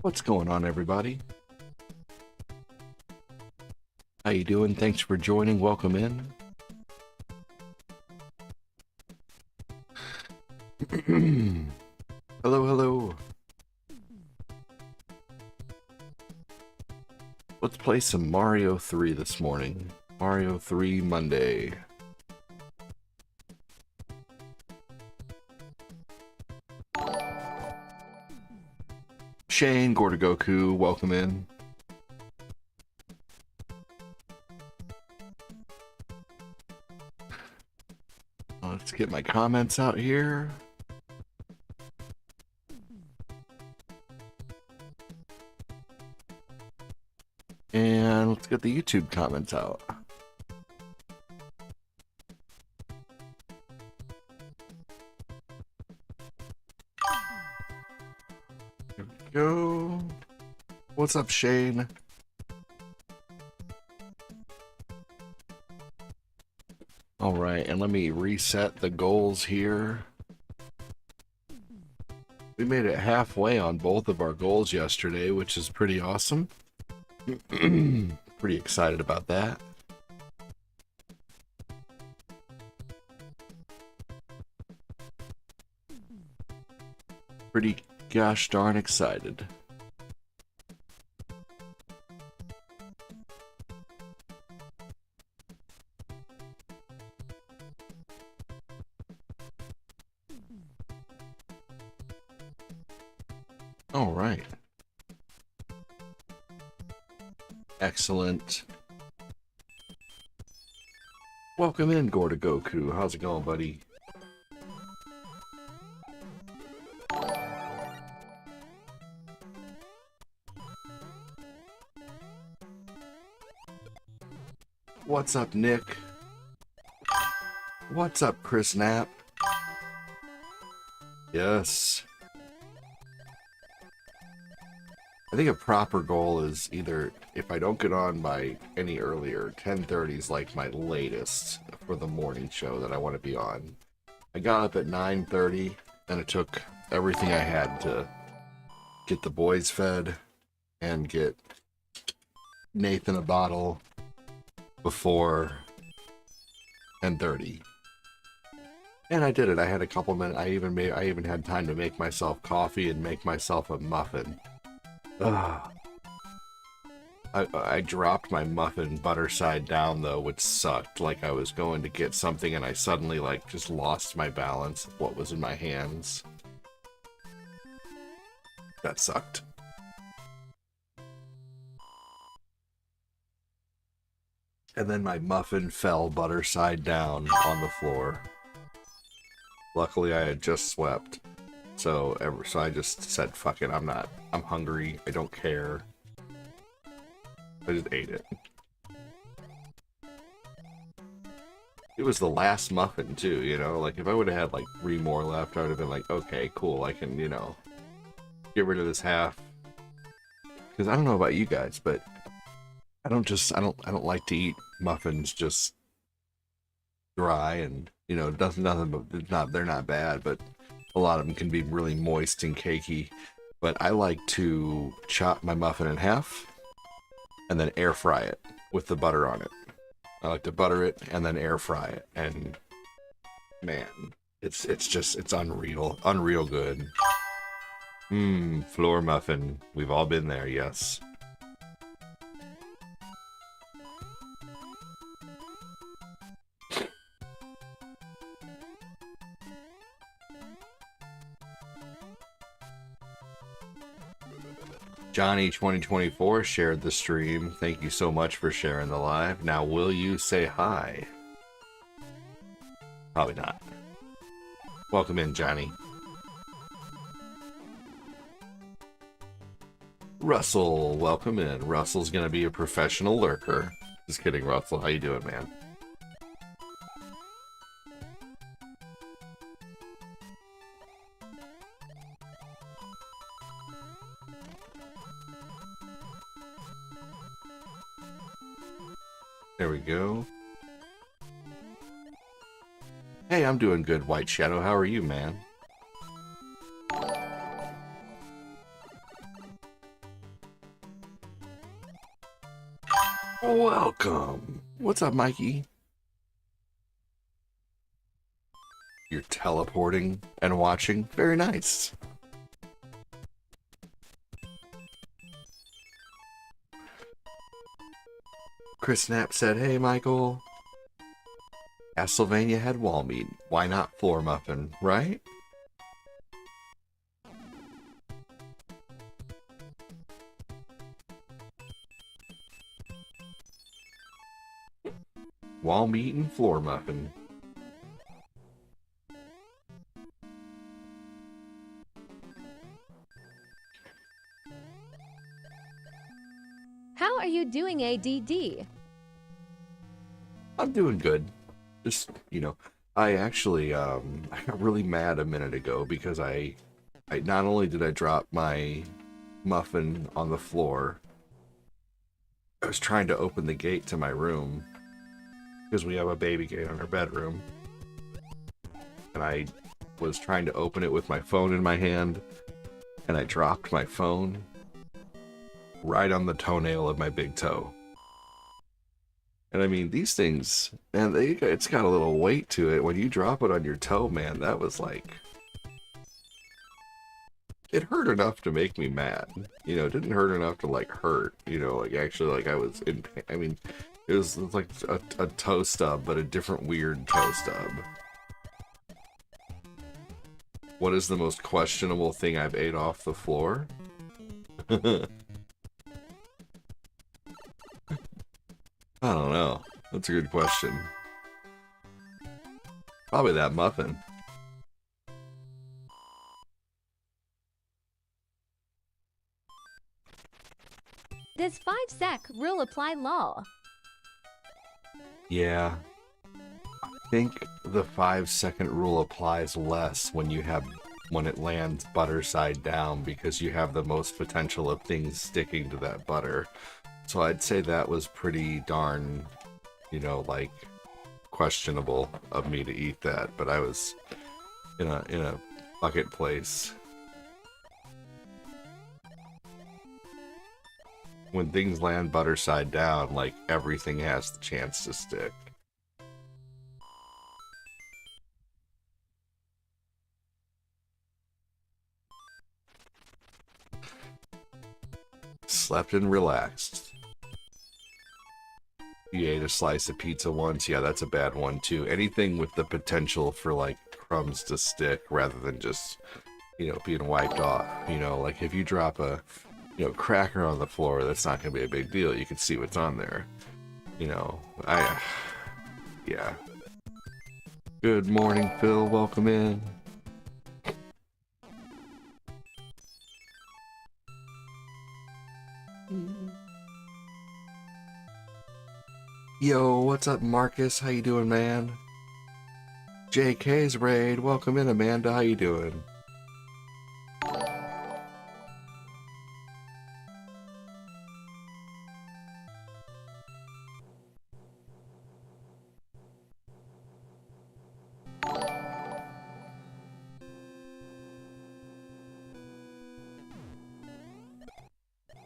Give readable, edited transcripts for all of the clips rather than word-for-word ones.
What's going on, everybody? How you doing? Thanks for joining. Welcome in. Hello, hello. Let's play some Mario 3 this morning. Mario 3 Monday. Shane, Gordagoku, welcome in. Let's get my comments out here. And let's get the YouTube comments out. There we go. What's up, Shane? All right, and let me reset the goals here. We made it halfway on both of our goals yesterday, which is pretty awesome. Pretty excited about that. Pretty gosh darn excited. All right. Excellent. Welcome in, Gordagoku. How's it going, buddy? What's up, Nick? What's up, Chris Knapp? Yes. I think a proper goal is either, if I don't get on by any earlier, 10:30 is like my latest for the morning show that I want to be on. I got up at 9:30, and it took everything I had to get the boys fed and get Nathan a bottle before 10:30. And I did it. I had a couple minutes. I even had time to make myself coffee and make myself a muffin. Ugh. I dropped my muffin butter side down though, which sucked. Like I was going to get something and I suddenly like just lost my balance of what was in my hands. That sucked. And then my muffin fell butter side down on the floor. Luckily I had just swept. So I just said, fuck it, I'm hungry, I don't care. I just ate it. It was the last muffin too, you know, like if I would have had like 3 more left, I would have been like, okay, cool, I can, you know, get rid of this half. Because I don't know about you guys, but I don't like to eat muffins just dry and, you know, they're not bad, but a lot of them can be really moist and cakey, but I like to chop my muffin in half and then air fry it with the butter on it. I like to butter it and then air fry it, and man, it's unreal good. Flour muffin. We've all been there, yes. Johnny 2024 shared the stream. Thank you so much for sharing the live. Now, will you say hi? Probably not. Welcome in, Johnny. Russell, welcome in. Russell's gonna be a professional lurker. Just kidding, Russell. How you doing, man? There we go. Hey, I'm doing good, White Shadow. How are you, man? Welcome. What's up, Mikey? You're teleporting and watching. Very nice. Chris Snap said, hey, Michael. Castlevania had wall meat. Why not floor muffin, right? Wall meat and floor muffin. How are you doing, ADD? I'm doing good. Just, you know, I actually, I got really mad a minute ago because I not only did I drop my muffin on the floor, I was trying to open the gate to my room because we have a baby gate on our bedroom, and I was trying to open it with my phone in my hand, and I dropped my phone right on the toenail of my big toe. And I mean, these things, man, it's got a little weight to it. When you drop it on your toe, man, that was like... It hurt enough to make me mad. You know, it didn't hurt enough to, like, hurt. You know, like, actually, like, I was in pain. I mean, it was like a toe stub, but a different weird toe stub. What is the most questionable thing I've ate off the floor? I don't know. That's a good question. Probably that muffin. Does 5-sec rule apply law? Yeah. I think the 5-second rule applies less when it lands butter side down, because you have the most potential of things sticking to that butter. So I'd say that was pretty darn, you know, like, questionable of me to eat that, but I was in a bucket place. When things land butter side down, like, everything has the chance to stick. Slept and relaxed. You ate a slice of pizza once, yeah, that's a bad one too. Anything with the potential for, like, crumbs to stick rather than just, you know, being wiped off. You know, like, if you drop a, you know, cracker on the floor, that's not gonna be a big deal. You can see what's on there. You know, yeah. Good morning, Phil. Welcome in. Yo, what's up, Marcus? How you doing, man? JK's raid. Welcome in, Amanda. How you doing?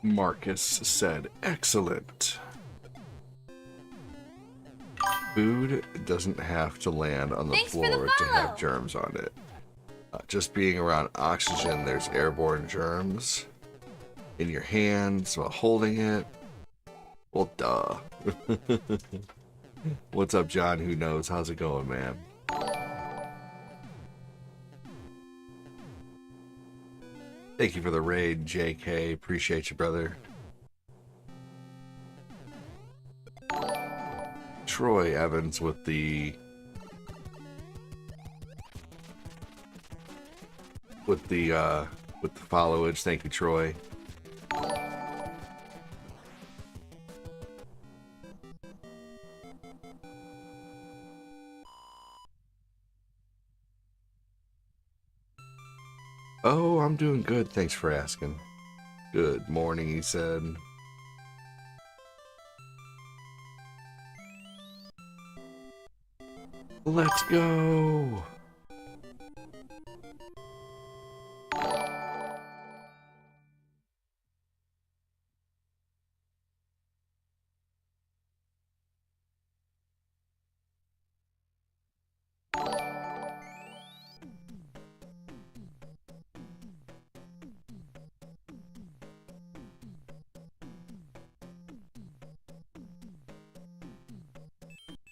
Marcus said, excellent. Food doesn't have to land on the floor to have germs on it. Just being around oxygen, there's airborne germs in your hands while holding it. Well, duh. What's up, John? Who knows? How's it going, man? Thank you for the raid, JK. Appreciate you, brother. Troy Evans with the followage. Thank you, Troy. Oh, I'm doing good. Thanks for asking. Good morning, he said. Let's go.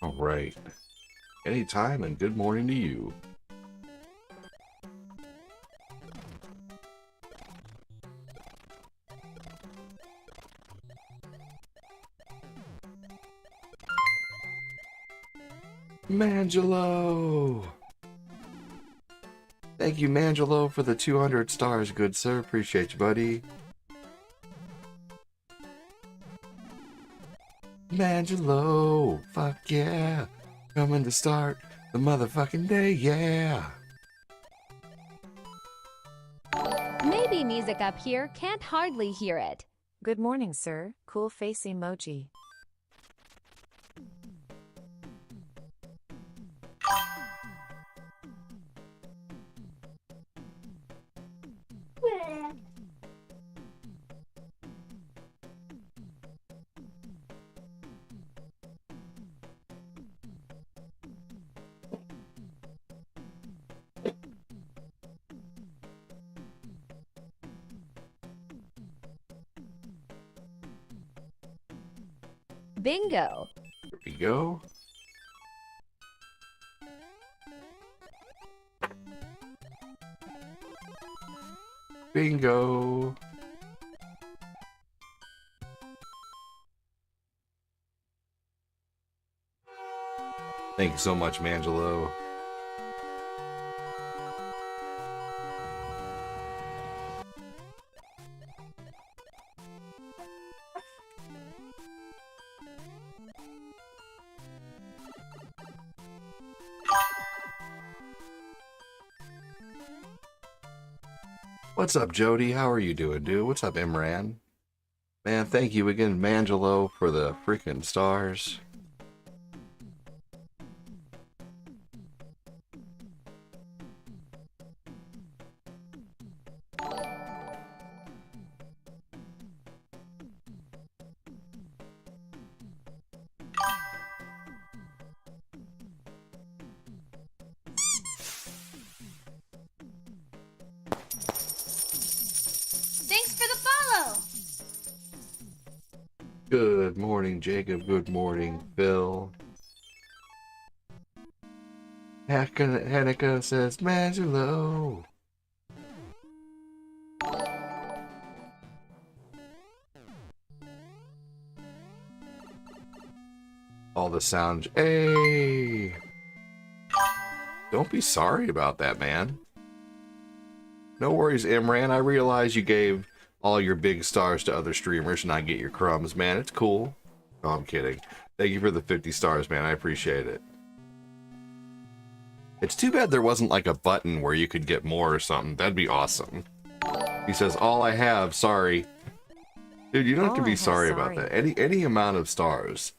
All right. Anytime and good morning to you. Mangelo! Thank you, Mangelo, for the 200 stars, good sir. Appreciate you, buddy. Mangelo! Fuck yeah! Coming to start the motherfucking day, yeah! Maybe music up here, can't hardly hear it. Good morning, sir. Cool face emoji. Bingo. Here we go. Bingo. Thank you so much, Mangelo. What's up, Jody? How are you doing, dude? What's up, Imran? Man, thank you again, Mangelo, for the freaking stars. Good morning, Jacob. Good morning, Phil. Hanukkah says, Mangelo. All the sounds. Hey! Don't be sorry about that, man. No worries, Imran. I realize you gave all your big stars to other streamers and I get your crumbs, man. It's cool. No, I'm kidding. Thank you for the 50 stars, man. I appreciate it. It's too bad there wasn't like a button where you could get more or something. That'd be awesome. He says, all I have, sorry. Dude, you don't have to be sorry about that. Any amount of stars,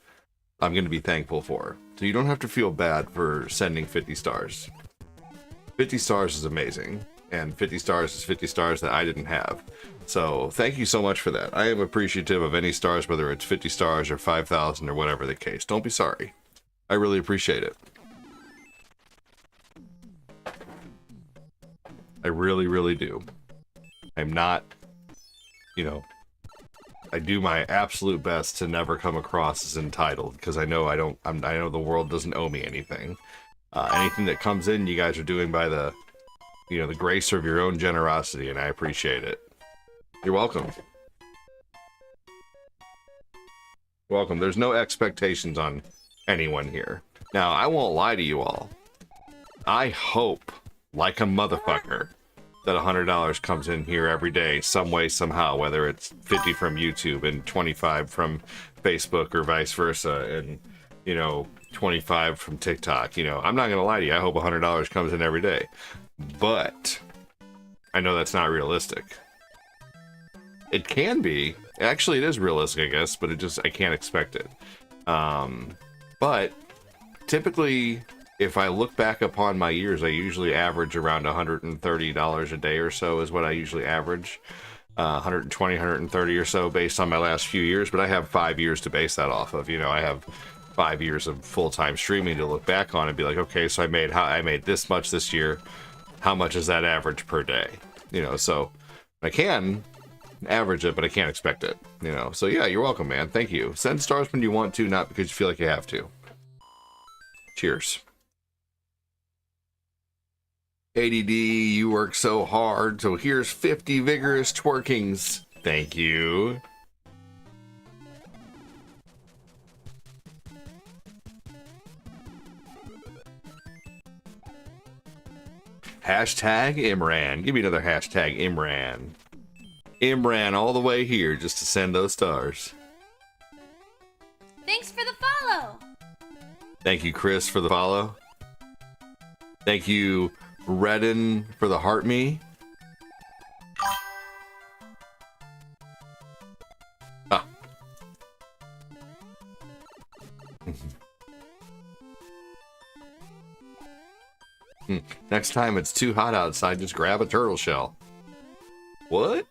I'm going to be thankful for. So you don't have to feel bad for sending 50 stars. 50 stars is amazing. And 50 stars is 50 stars that I didn't have. So thank you so much for that. I am appreciative of any stars, whether it's 50 stars or 5,000 or whatever the case. Don't be sorry. I really appreciate it. I really, really do. I'm not, you know, I do my absolute best to never come across as entitled because I know I know the world doesn't owe me anything. Anything that comes in, you guys are doing by the, you know, the grace of your own generosity, and I appreciate it. You're welcome. Welcome. There's no expectations on anyone here. Now, I won't lie to you all. I hope, like a motherfucker, that $100 comes in here every day, some way, somehow, whether it's 50 from YouTube and 25 from Facebook or vice versa, and, you know, 25 from TikTok. You know, I'm not going to lie to you. I hope $100 comes in every day. But I know that's not realistic. It can be. Actually, it is realistic, I guess, but I can't expect it. But typically, if I look back upon my years, I usually average around $130 a day or so is what I usually average. 120, 130 or so based on my last few years, but I have 5 years to base that off of. You know, I have 5 years of full-time streaming to look back on and be like, okay, so I made this much this year. How much is that average per day? You know, so I can average it, but I can't expect it, you know. So yeah, you're welcome, man. Thank you. Send stars when you want to, not because you feel like you have to. Cheers. ADD, you work so hard, so here's 50 vigorous twerkings. Thank you. Hashtag Imran. Give me another hashtag Imran. Imran all the way here just to send those stars. Thanks for the follow. Thank you, Chris, for the follow. Thank you, Redden, for the heart me. Ah. Next time it's too hot outside, just grab a turtle shell. What?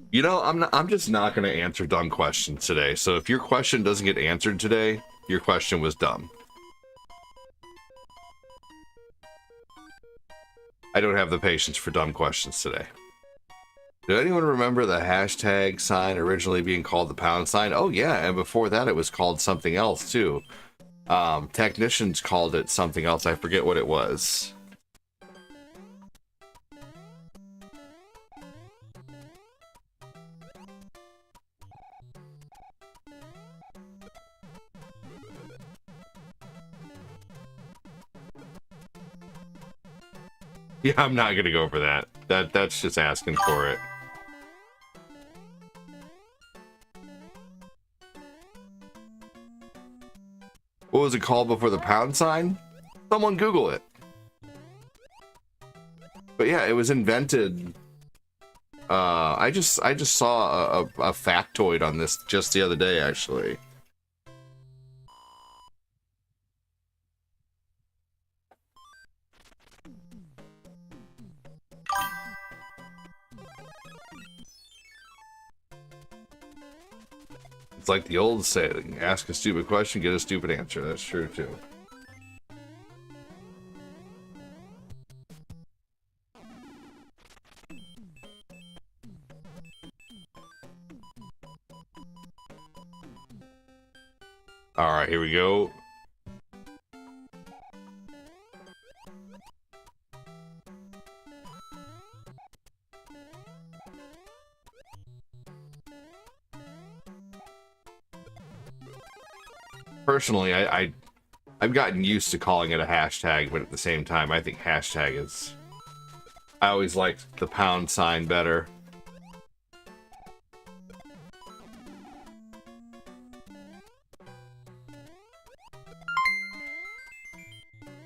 You know, I'm just not going to answer dumb questions today. So if your question doesn't get answered today, your question was dumb. I don't have the patience for dumb questions today. Did anyone remember the hashtag sign originally being called the pound sign? Oh yeah, and before that it was called something else too. Technicians called it something else. I forget what it was. Yeah, I'm not gonna go for that. That's just asking for it. What was it called before the pound sign? Someone Google it. But yeah, it was invented. I just saw a factoid on this just the other day, actually. It's like the old saying, ask a stupid question, get a stupid answer. That's true too. All right, here we go. Personally, I've gotten used to calling it a hashtag, but at the same time, I think hashtag is... I always liked the pound sign better.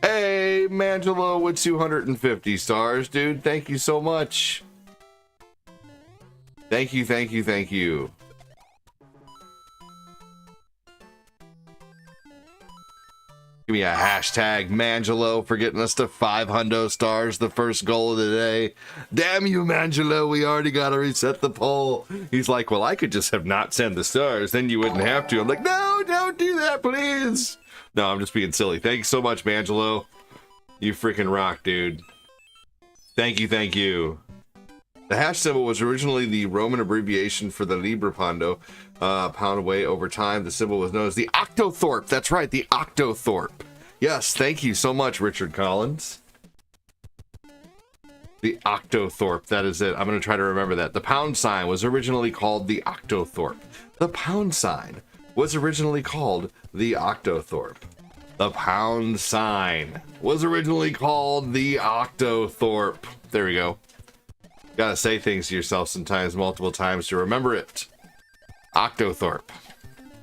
Hey, Mangelo with 250 stars, dude. Thank you so much. Thank you, thank you, thank you. Give me a hashtag Mangelo for getting us to 500 stars, the first goal of the day. Damn you, Mangelo, we already got to reset the poll. He's like, well, I could just have not sent the stars, then you wouldn't have to. I'm like, no, don't do that, please. No, I'm just being silly. Thank you so much, Mangelo. You freaking rock, dude. Thank you, thank you. The hash symbol was originally the Roman abbreviation for the Libra Pondo, pound away over time. The symbol was known as the Octothorpe. That's right, the Octothorpe. Yes, thank you so much, Richard Collins. The Octothorpe, that is it. I'm going to try to remember that. The pound sign was originally called the Octothorpe. The pound sign was originally called the Octothorpe. The pound sign was originally called the Octothorpe. There we go. Gotta say things to yourself sometimes, multiple times to remember it. Octothorpe.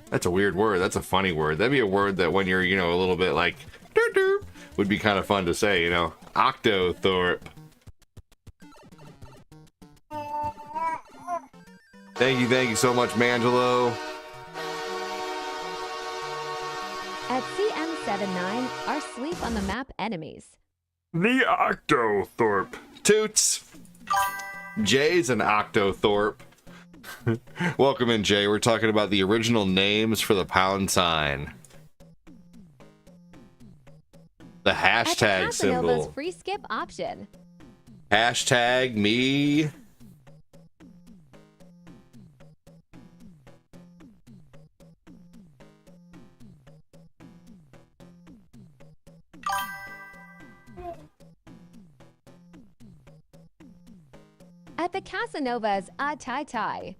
That's a weird word. That's a funny word. That'd be a word that when you're, you know, a little bit like, doo-doo, would be kind of fun to say, you know. Octothorpe. Thank you so much, Mangelo. At CM79, our sleep on the map enemies. The Octothorpe. Toots. Jay's an Octothorpe. Welcome in, Jay. We're talking about the original names for the pound sign. The hashtag At symbol. free skip option. Hashtag me. At the Casanovas, a tie.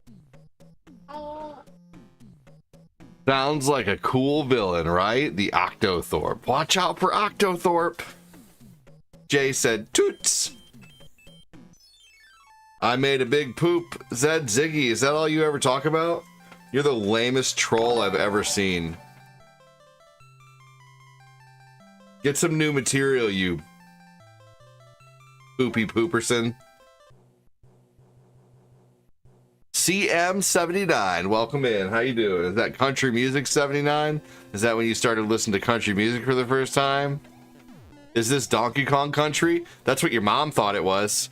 Sounds like a cool villain, right? The Octothorpe. Watch out for Octothorpe. Jay said, toots. I made a big poop. Zed Ziggy, is that all you ever talk about? You're the lamest troll I've ever seen. Get some new material, you poopy pooperson. CM79, welcome in. How you doing? Is that country music 79? Is that when you started listening to country music for the first time? Is this Donkey Kong Country? That's what your mom thought it was.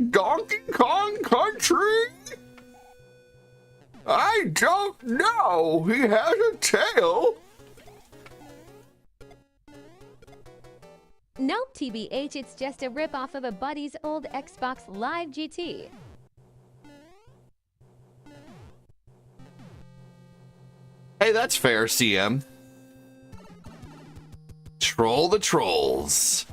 Donkey Kong Country? I don't know. He has a tail. Nope, TBH, it's just a ripoff of a buddy's old Xbox Live GT. Hey, that's fair, CM. Troll the trolls.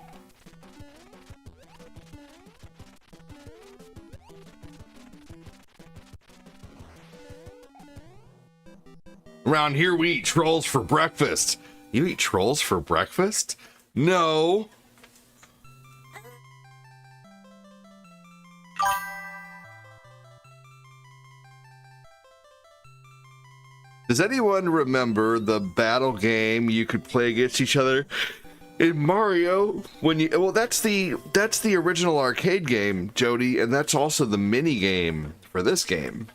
Around here we eat trolls for breakfast. You eat trolls for breakfast? No. Does anyone remember the battle game you could play against each other in Mario? Well, that's the original arcade game, Jody, and that's also the mini game for this game.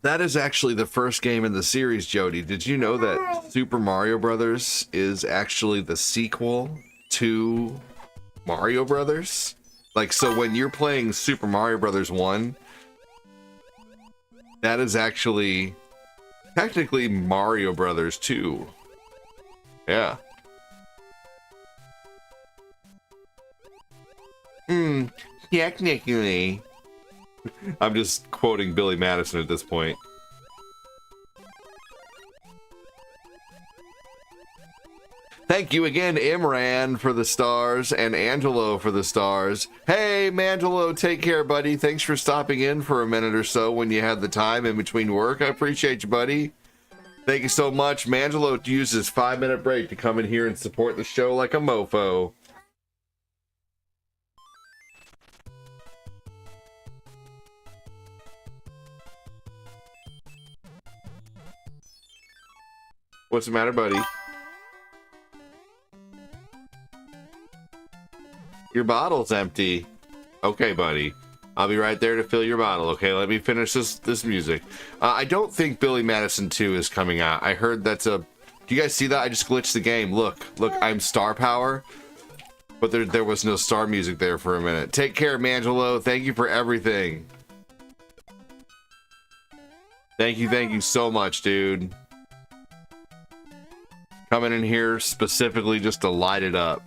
That is actually the first game in the series, Jody. Did you know that Super Mario Brothers is actually the sequel to Mario Brothers? Like, so when you're playing Super Mario Brothers 1, that is actually technically Mario Brothers 2. Yeah. Technically. I'm just quoting Billy Madison at this point. Thank you again, Imran, for the stars, and Angelo for the stars. Hey, Mangelo, take care, buddy. Thanks for stopping in for a minute or so when you had the time in between work. I appreciate you, buddy. Thank you so much. Mangelo used his 5-minute break to come in here and support the show like a mofo. What's the matter, buddy? Your bottle's empty. Okay, buddy. I'll be right there to fill your bottle. Okay, let me finish this music. I don't think Billy Madison 2 is coming out. I heard that's a... Do you guys see that? I just glitched the game. Look, I'm star power. But there was no star music there for a minute. Take care, Mangelo. Thank you for everything. Thank you so much, dude. Coming in here specifically just to light it up.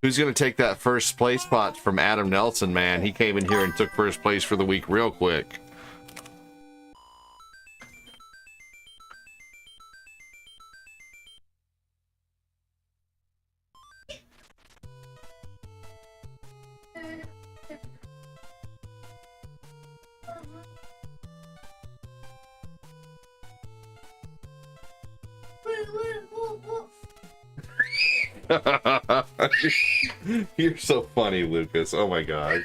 Who's going to take that first place spot from Adam Nelson, man? He came in here and took first place for the week real quick. You're so funny, Lucas. Oh my god.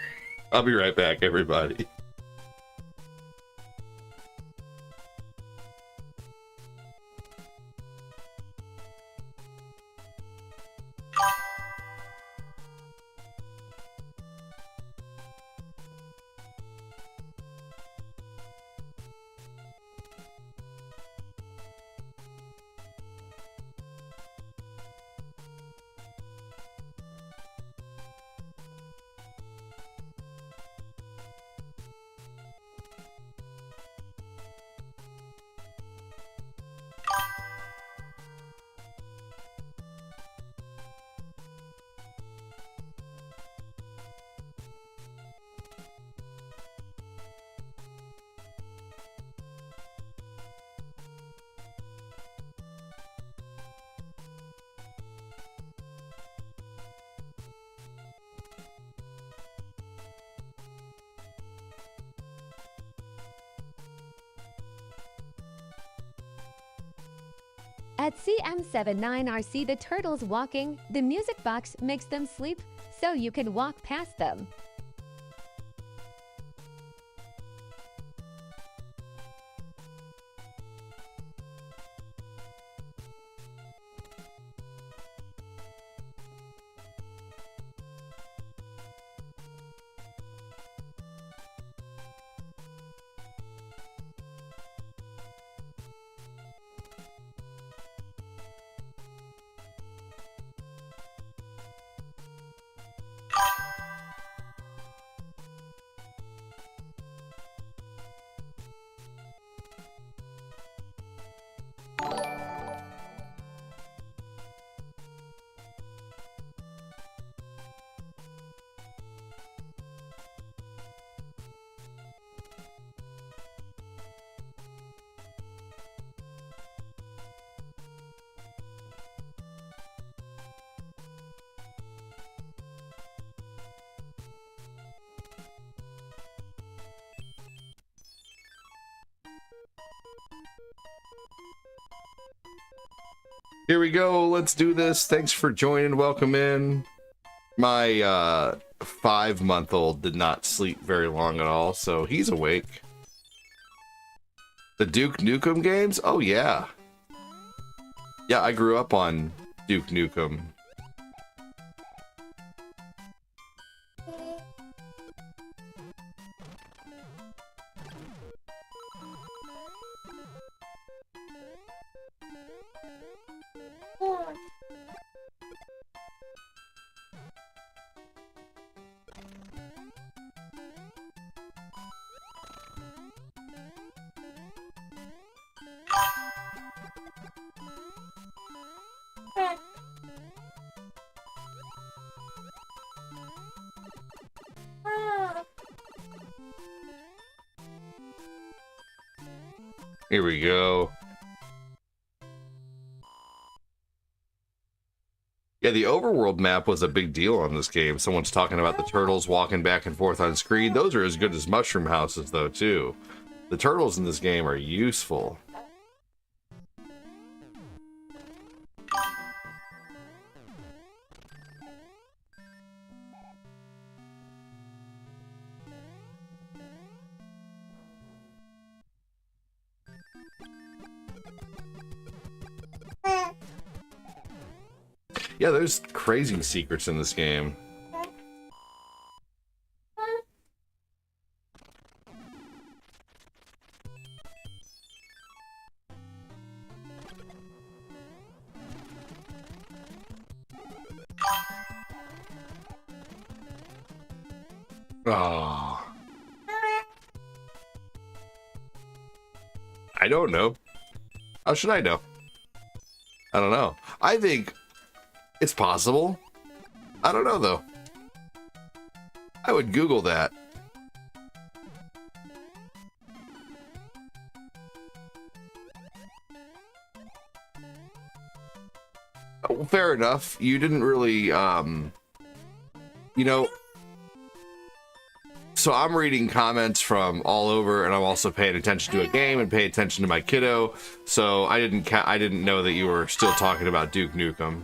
I'll be right back, everybody. At CM79RC, the turtles walking, the music box makes them sleep so you can walk past them. Here we go. Let's do this. Thanks for joining. Welcome in. My 5-month-old did not sleep very long at all, so he's awake. The Duke Nukem games? Oh, yeah. Yeah, I grew up on Duke Nukem. Here we go. Yeah, the overworld map was a big deal on this game. Someone's talking about the turtles walking back and forth on screen. Those are as good as mushroom houses, though, too. The turtles in this game are useful. Yeah, there's crazy secrets in this game. Oh. I don't know. How should I know? I don't know. I think it's possible. I don't know, though. I would Google that. Oh, fair enough. You didn't really, you know... So I'm reading comments from all over, and I'm also paying attention to a game and paying attention to my kiddo. So I didn't know that you were still talking about Duke Nukem.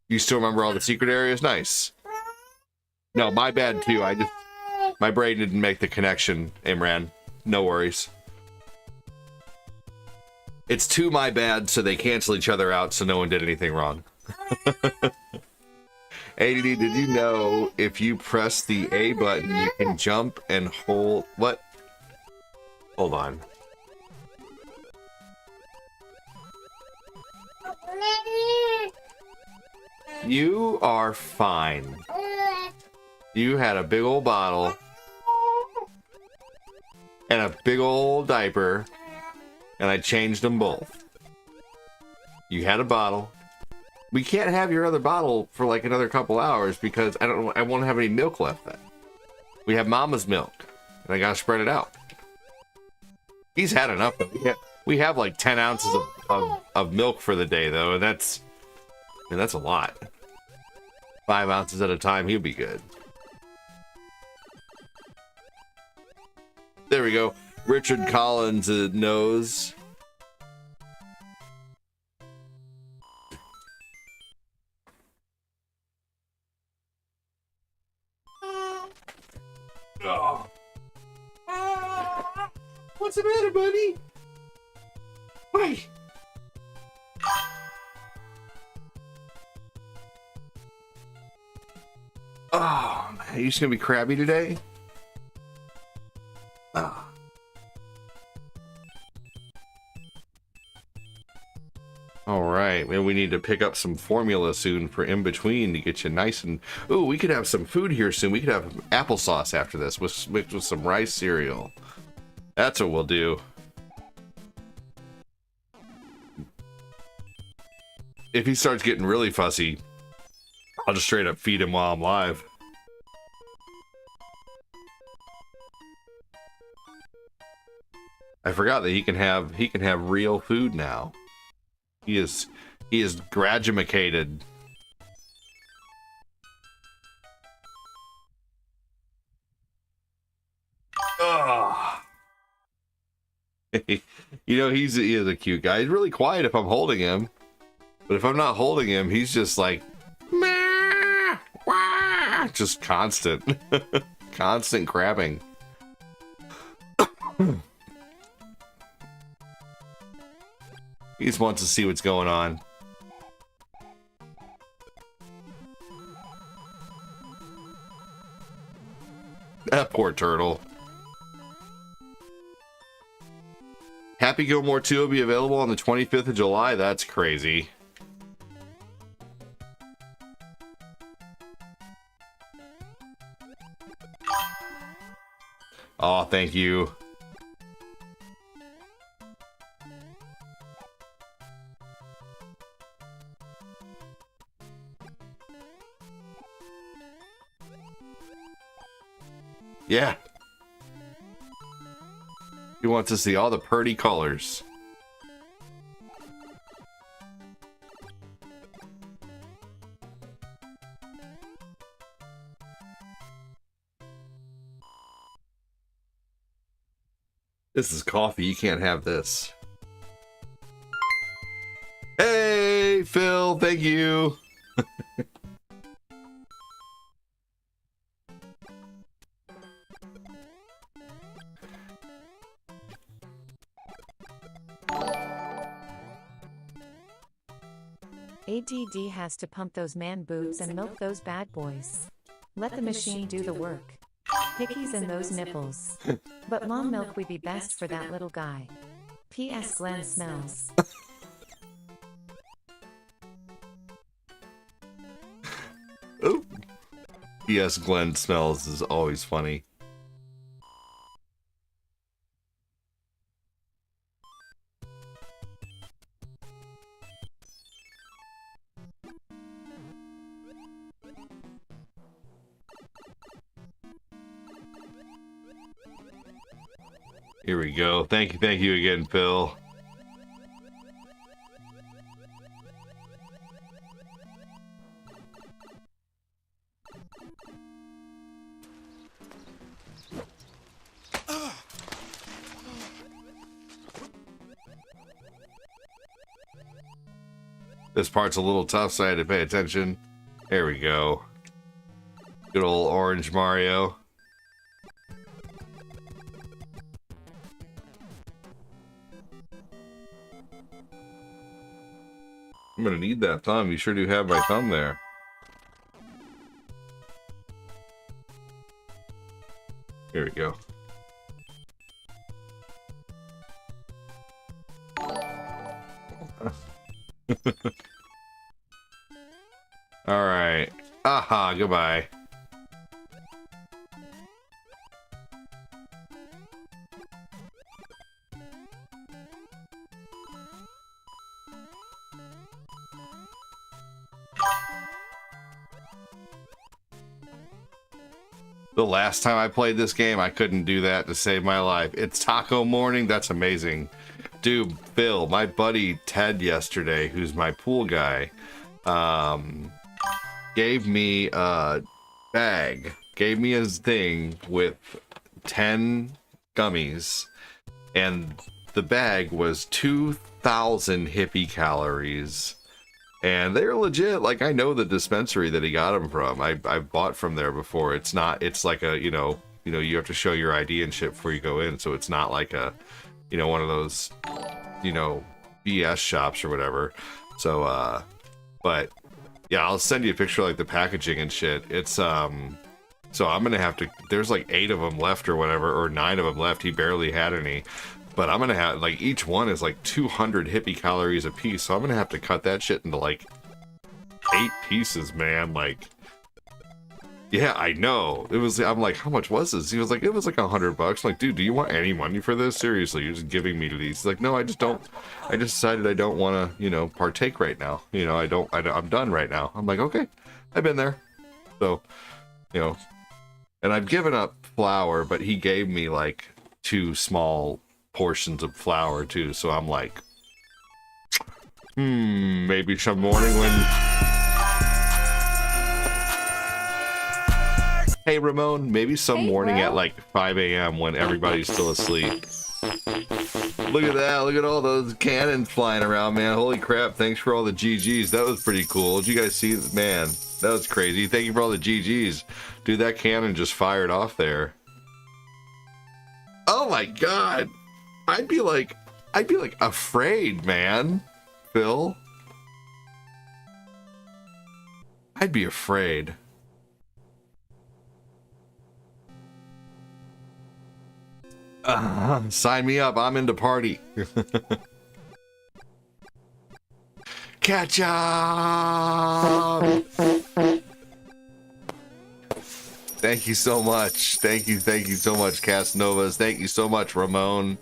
You still remember all the secret areas? Nice. No, my bad too. My brain didn't make the connection, Imran. No worries. It's two my bad, so they cancel each other out, so no one did anything wrong. ADD, did you know if you press the A button, you can jump and hold... What? Hold on. You are fine. You had a big old bottle and a big old diaper, and I changed them both. You had a bottle. We can't have your other bottle for like another couple hours because I won't have any milk left then. We have mama's milk, and I gotta spread it out. He's had enough. We have like 10 ounces of milk for the day though, and that's a lot. 5 ounces at a time, he'll be good. There we go. Richard Collins knows. What's the matter, buddy? Why? Oh, man, you just gonna be crabby today? Oh. All right, well, we need to pick up some formula soon for in between to get you nice and. Ooh, we could have some food here soon. We could have applesauce after this mixed with some rice cereal. That's what we'll do. If he starts getting really fussy, I'll just straight up feed him while I'm live. I forgot that he can have real food now. He is gradumacated. Ugh. You know, he is a cute guy. He's really quiet if I'm holding him. But if I'm not holding him, he's just like meh, wah, just constant. Constant crabbing. He just wants to see what's going on. That poor turtle. Happy Gilmore 2 will be available on the 25th of July. That's crazy. Oh, thank you. Yeah. He wants to see all the pretty colors. This is coffee. You can't have this. Hey, Phil. Thank you. ADD has to pump those man boobs and milk those bad boys. Let the machine do the work. Hickeys and those nipples. But mom milk would be best for that little guy. P.S. Glenn smells. Oh. P.S. Glenn smells is always funny. Here we go. Thank you again, Phil. This part's a little tough, so I had to pay attention. There we go. Good old orange Mario. I'm gonna need that thumb. You sure do have my thumb there. Here we go. All right. Aha, goodbye. The last time I played this game, I couldn't do that to save my life. It's taco morning. That's amazing. Dude, Phil, my buddy Ted yesterday, who's my pool guy, gave me a bag, gave me his thing with 10 gummies, and the bag was 2,000 hippie calories. And they're legit. Like, I know the dispensary that he got them from. I bought from there before. It's not, it's like a, you know, you know, you have to show your ID and shit before you go in, so it's not like a, you know, one of those, you know, BS shops or whatever. So, but yeah, I'll send you a picture of, like, the packaging and shit. It's, so I'm gonna have to, there's like 8 of them left or whatever, or 9 of them left. He barely had any. But I'm gonna have, like, each one is like 200 hippie calories a piece, so I'm gonna have to cut that shit into like 8 pieces, man. Like, yeah, I know. It was, I'm like, how much was this? He was like, it was like $100. I'm like, dude, do you want any money for this? Seriously, you're just giving me these. He's like, no, I just don't. I just decided I don't want to, you know, partake right now. You know, I'm done right now. I'm like, okay, I've been there. So, you know, and I've given up flour, but he gave me like 2 small portions of flour too. So I'm like, maybe some morning when... Hey, Ramon, maybe some morning at like 5 a.m. when everybody's still asleep. Look at that. Look at all those cannons flying around, man. Holy crap. Thanks for all the GGs. That was pretty cool. Did you guys see? Man, that was crazy. Thank you for all the GGs. Dude, that cannon just fired off there. Oh my god. I'd be like afraid, man. Phil. I'd be afraid. Sign me up. I'm into party. Catch up. Thank you so much. Thank you so much, Casanovas. Thank you so much, Ramon.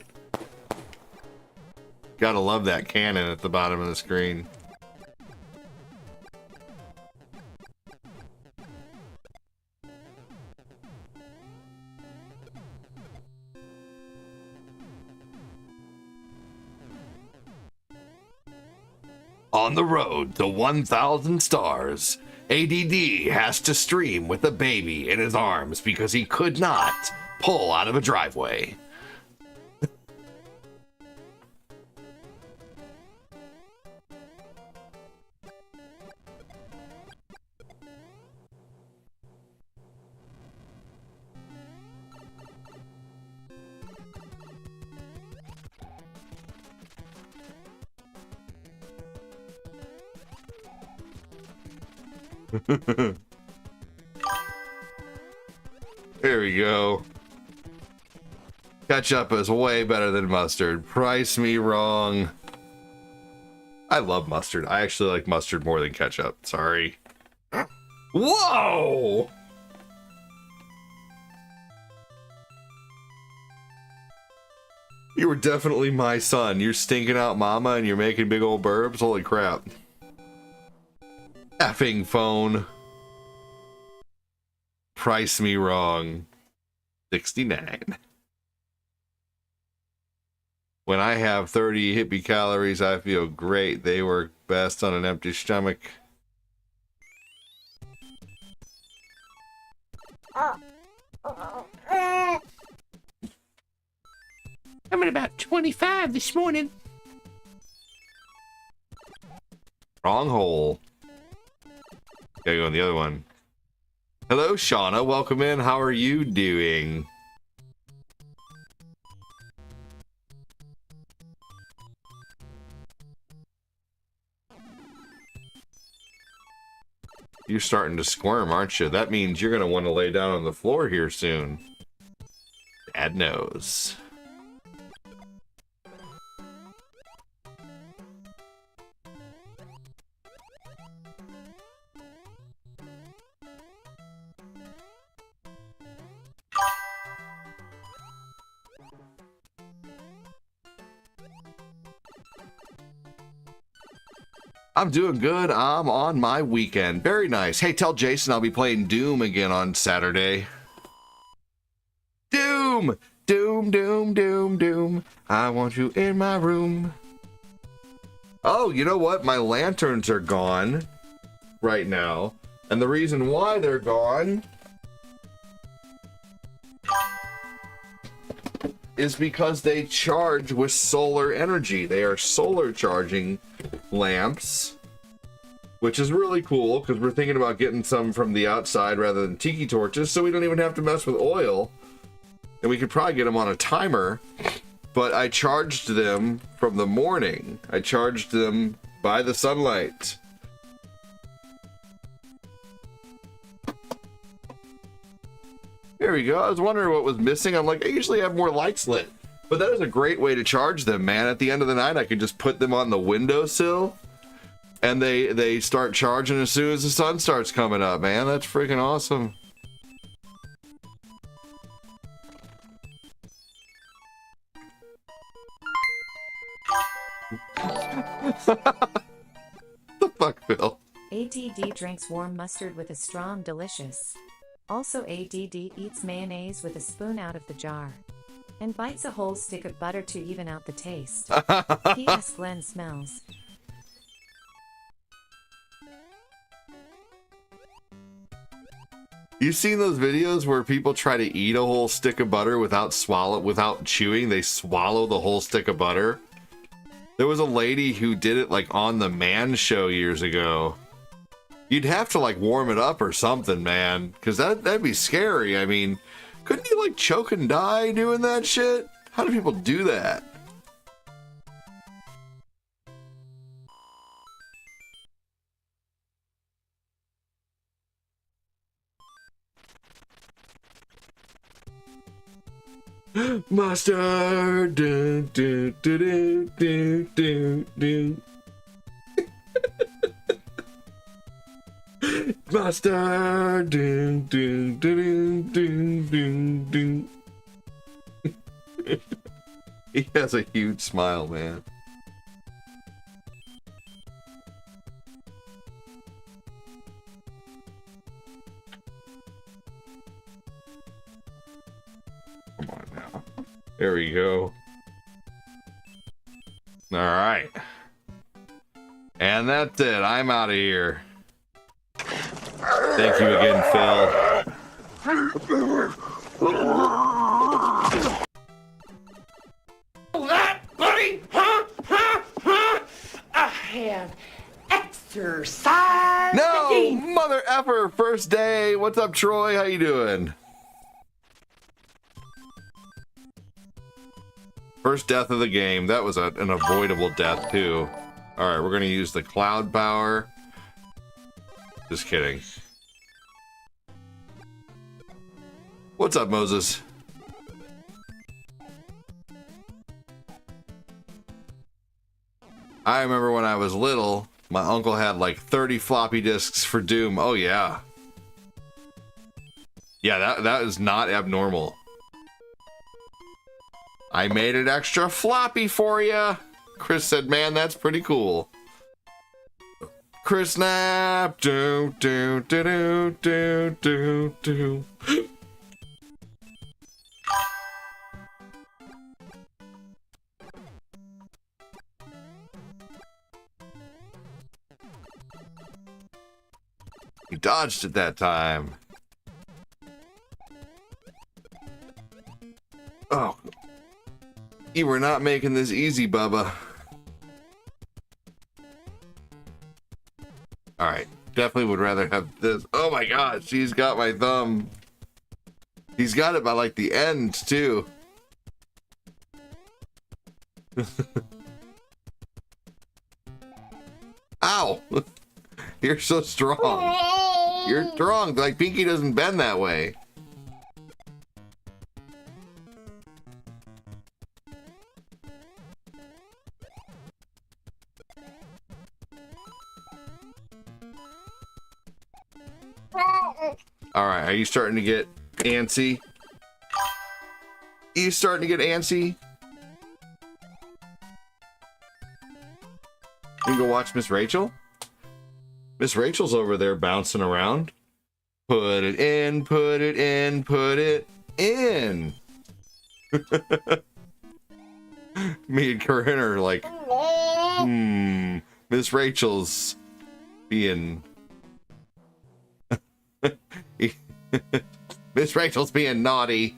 Gotta love that cannon at the bottom of the screen. On the road to 1,000 stars, ADD has to stream with a baby in his arms because he could not pull out of a driveway. There we go. Ketchup is way better than mustard. Price me wrong. I love mustard. I actually like mustard more than ketchup. Sorry. Whoa! You were definitely my son. You're stinking out mama and you're making big old burbs. Holy crap. Effing phone. Price me wrong. 69. When I have 30 hippie calories, I feel great. They work best on an empty stomach. I'm at about 25 this morning. Wrong hole. Gotta go in the other one. Hello, Shauna. Welcome in. How are you doing? You're starting to squirm, aren't you? That means you're going to want to lay down on the floor here soon. Dad knows. I'm doing good. I'm on my weekend. Very nice. Hey, tell Jason I'll be playing Doom again on Saturday. Doom! Doom, doom, doom, doom. I want you in my room. Oh, you know what? My lanterns are gone right now. And the reason why they're gone is because they charge with solar energy. They are solar charging lamps, which is really cool because we're thinking about getting some from the outside rather than tiki torches, so we don't even have to mess with oil. And we could probably get them on a timer, but I charged them from the morning. I charged them by the sunlight. There we go. I was wondering what was missing. I'm like, I usually have more lights lit. But that is a great way to charge them, man. At the end of the night, I could just put them on the windowsill, and they start charging as soon as the sun starts coming up, man. That's freaking awesome. The fuck, Phil? ADD drinks warm mustard with a straw, delicious. Also ADD eats mayonnaise with a spoon out of the jar. And bites a whole stick of butter to even out the taste. P.S. Glenn smells. You've seen those videos where people try to eat a whole stick of butter without chewing? They swallow the whole stick of butter. There was a lady who did it like on the Man Show years ago. You'd have to like warm it up or something, man, because that'd be scary. I mean, couldn't you like choke and die doing that shit? How do people do that? Mustard, do do do do do do do. Mustard, do do do do do do. He has a huge smile, man. Come on now. There we go. All right. And that's it. I'm out of here. Thank you again, Phil. That, buddy? Huh? I have exercise. No, mother effer, first day. What's up, Troy? How you doing? First death of the game. That was an avoidable death, too. All right, we're going to use the cloud power. Just kidding. What's up, Moses? I remember when I was little, my uncle had like 30 floppy disks for Doom. Oh, yeah. Yeah, that is not abnormal. I made it extra floppy for you. Chris said, man, that's pretty cool. Chris Snap. Do, do, do, do, do, do, do. He dodged it that time. Oh. You were not making this easy, Bubba. Alright. Definitely would rather have this. Oh my god, she's got my thumb. He's got it by like the end, too. Ow! You're so strong. You're strong. Like, Pinky doesn't bend that way. Alright, are you starting to get antsy? You starting to get antsy? You can go watch Miss Rachel? Miss Rachel's over there bouncing around. Put it in, put it in, put it in. Me and Corinne are like, Miss Rachel's being... Miss Rachel's being naughty.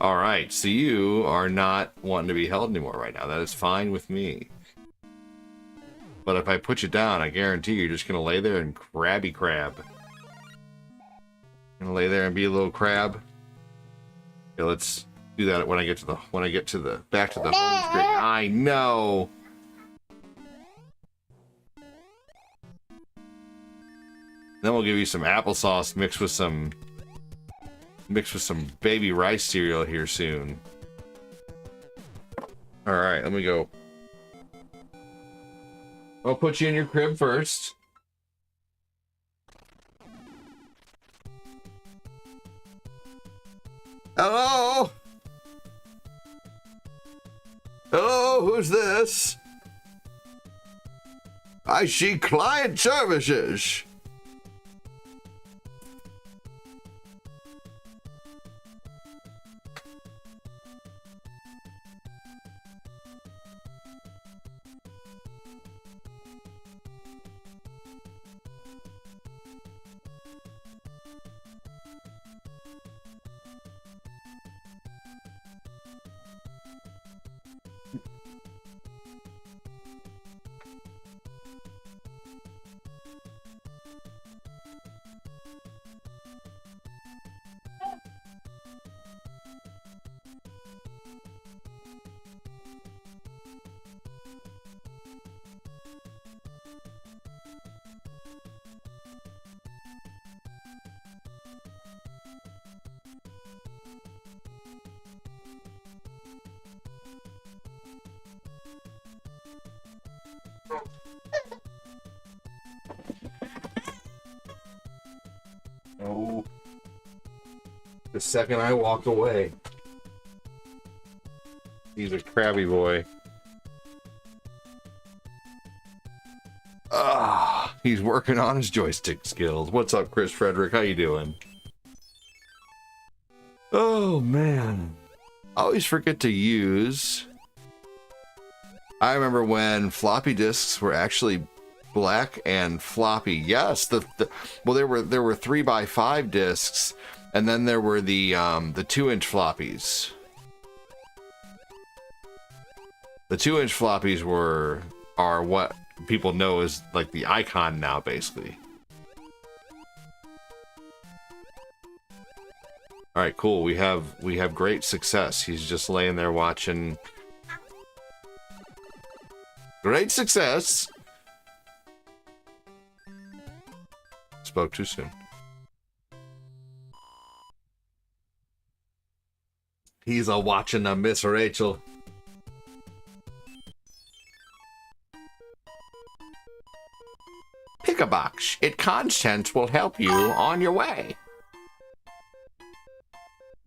Alright, so you are not wanting to be held anymore right now. That is fine with me. But if I put you down, I guarantee you're just going to lay there and crabby crab. Gonna lay there and be a little crab. Okay, let's do that when I get to the back to the home screen. I know. Then we'll give you some applesauce mixed with some baby rice cereal here soon. All right, let me go. I'll put you in your crib first. Hello? Hello, who's this? I see client services. Oh, the second I walked away. He's a crabby boy. Ah, he's working on his joystick skills. What's up, Chris Frederick? How you doing? Oh, man. I always forget to use... I remember when floppy disks were actually black and floppy. Yes, well, there were 3x5 discs, and then there were the 2-inch floppies. The 2-inch floppies are what people know as like the icon now, basically. All right, cool. We have great success. He's just laying there watching. Great success. Spoke too soon. He's a watching a Miss Rachel. Pick a box. Its contents will help you on your way.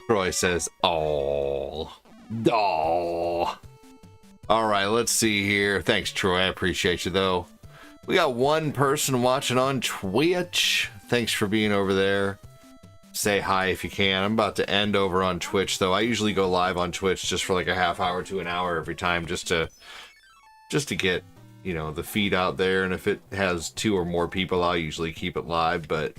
Troy says, "Oh, doll." All right, let's see here. Thanks, Troy. I appreciate you, though. We got one person watching on Twitch. Thanks for being over there. Say hi if you can. I'm about to end over on Twitch, though. I usually go live on Twitch just for like a half hour to an hour every time, just to get, you know, the feed out there. And if it has 2 or more people, I'll usually keep it live, but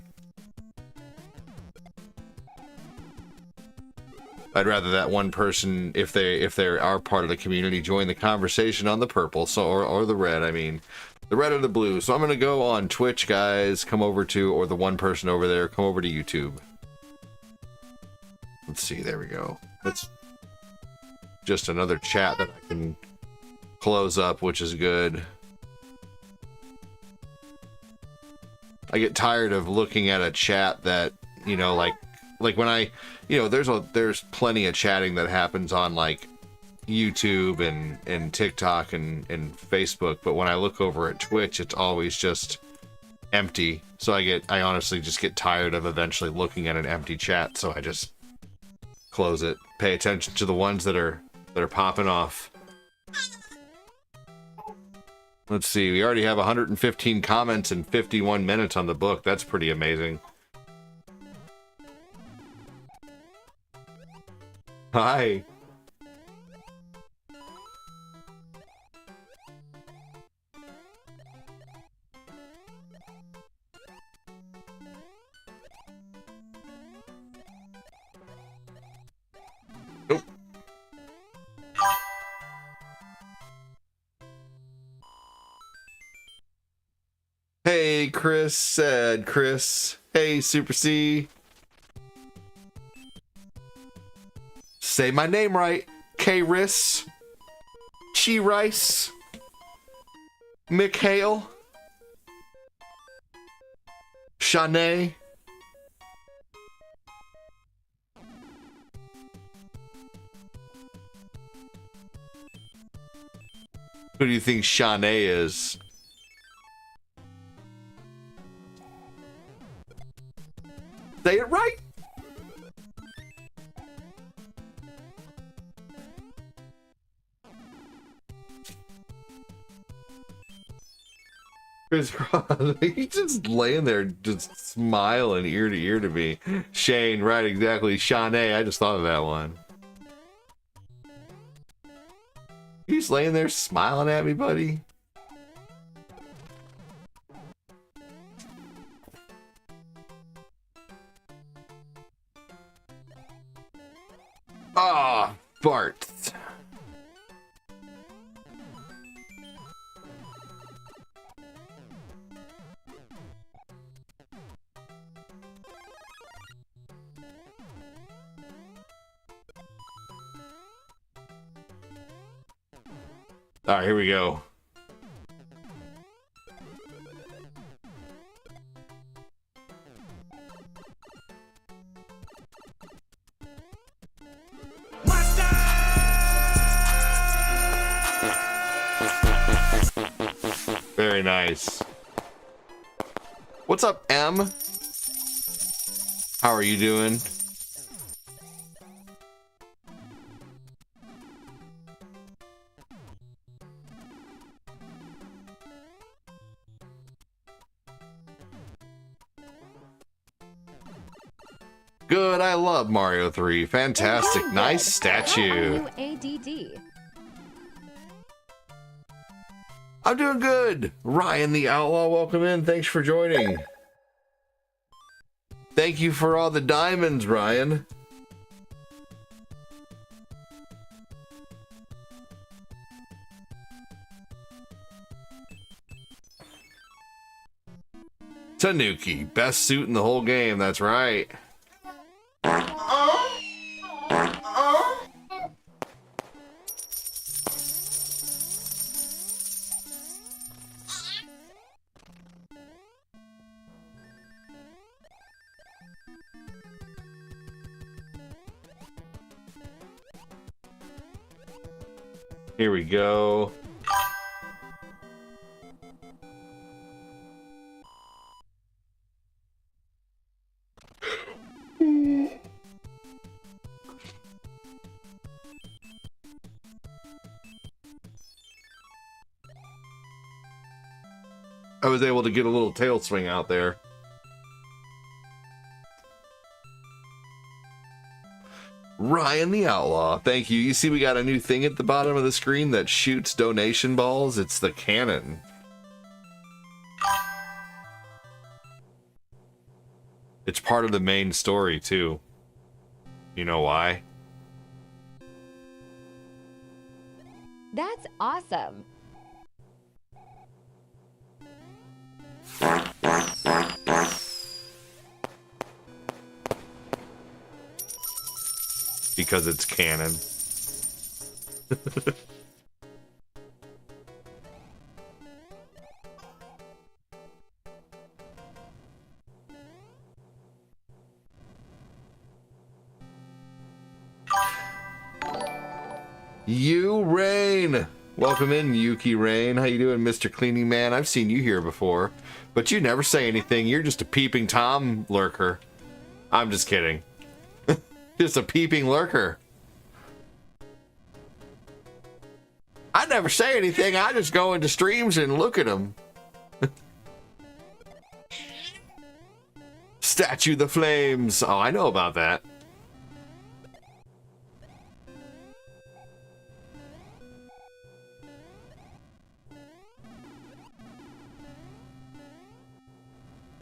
I'd rather that one person, if they are part of the community, join the conversation on the purple, or the red. I mean, the red or the blue. So I'm gonna go on Twitch, guys. Come over to, or the one person over there, come over to YouTube. Let's see. There we go. That's just another chat that I can close up, which is good. I get tired of looking at a chat that, you know, like when I, you know, there's plenty of chatting that happens on like YouTube and TikTok and Facebook, but when I look over at Twitch, it's always just empty. So I honestly just get tired of eventually looking at an empty chat, so I just close it. Pay attention to the ones that are popping off. Let's see, we already have 115 comments in 51 minutes on the book. That's pretty amazing. Hi. Nope. Hey, Chris said, Chris. Hey, Super C. say my name right. K-Riss. Chi-Rice. Mikhail. Shanae. Who do you think Shanae is? Say it right. Chris Cross, he's just laying there, just smiling ear to ear to me. Shane, right, exactly. Shanae, I just thought of that one. He's laying there smiling at me, buddy. Ah, Bart. All right, here we go. Very nice. What's up, M? How are you doing? Good, I love Mario 3. Fantastic, nice statue. ADD. I'm doing good. Ryan the Outlaw, welcome in. Thanks for joining. Thank you for all the diamonds, Ryan. Tanuki, best suit in the whole game, that's right. Here we go. I was able to get a little tail swing out there. Ryan the Outlaw, thank you. You see we got a new thing at the bottom of the screen that shoots donation balls. It's the cannon. It's part of the main story too. You know why? That's awesome. Because it's canon. You Rain, welcome in, Yuki Rain. How you doing, Mr. Cleaning Man? I've seen you here before, but you never say anything. You're just a peeping Tom lurker. I'm just kidding. Just a peeping lurker. I never say anything. I just go into streams and look at them. Statue the Flames. Oh, I know about that.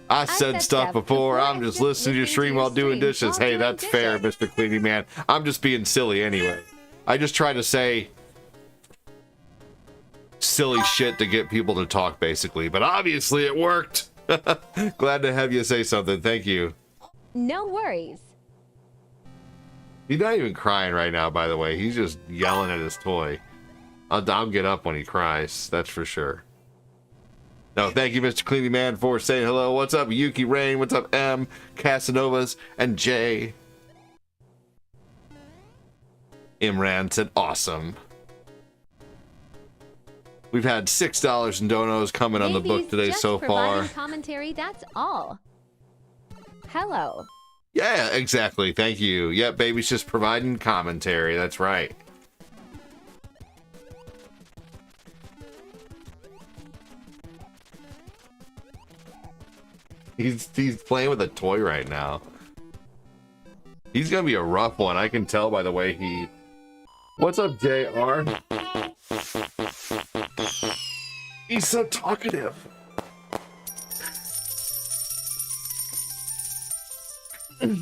I said stuff before. I'm just listening to your stream while doing dishes. Hey, that's fair, Mr. Cleaning Man. I'm just being silly anyway. I just try to say silly shit to get people to talk, basically. But obviously it worked. Glad to have you say something. Thank you. No worries. He's not even crying right now, by the way. He's just yelling at his toy. I'll get up when he cries, that's for sure. No, thank you, Mr. Cleany Man, for saying hello. What's up, Yuki Rain? What's up, M, Casanovas, and Jay? Imran said, awesome. We've had $6 in donos coming on the book today so far. Commentary, that's all. Hello. Yeah, exactly. Thank you. Yep, baby's just providing commentary. That's right. He's playing with a toy right now. He's gonna be a rough one. I can tell by the way he... What's up, JR? He's so talkative.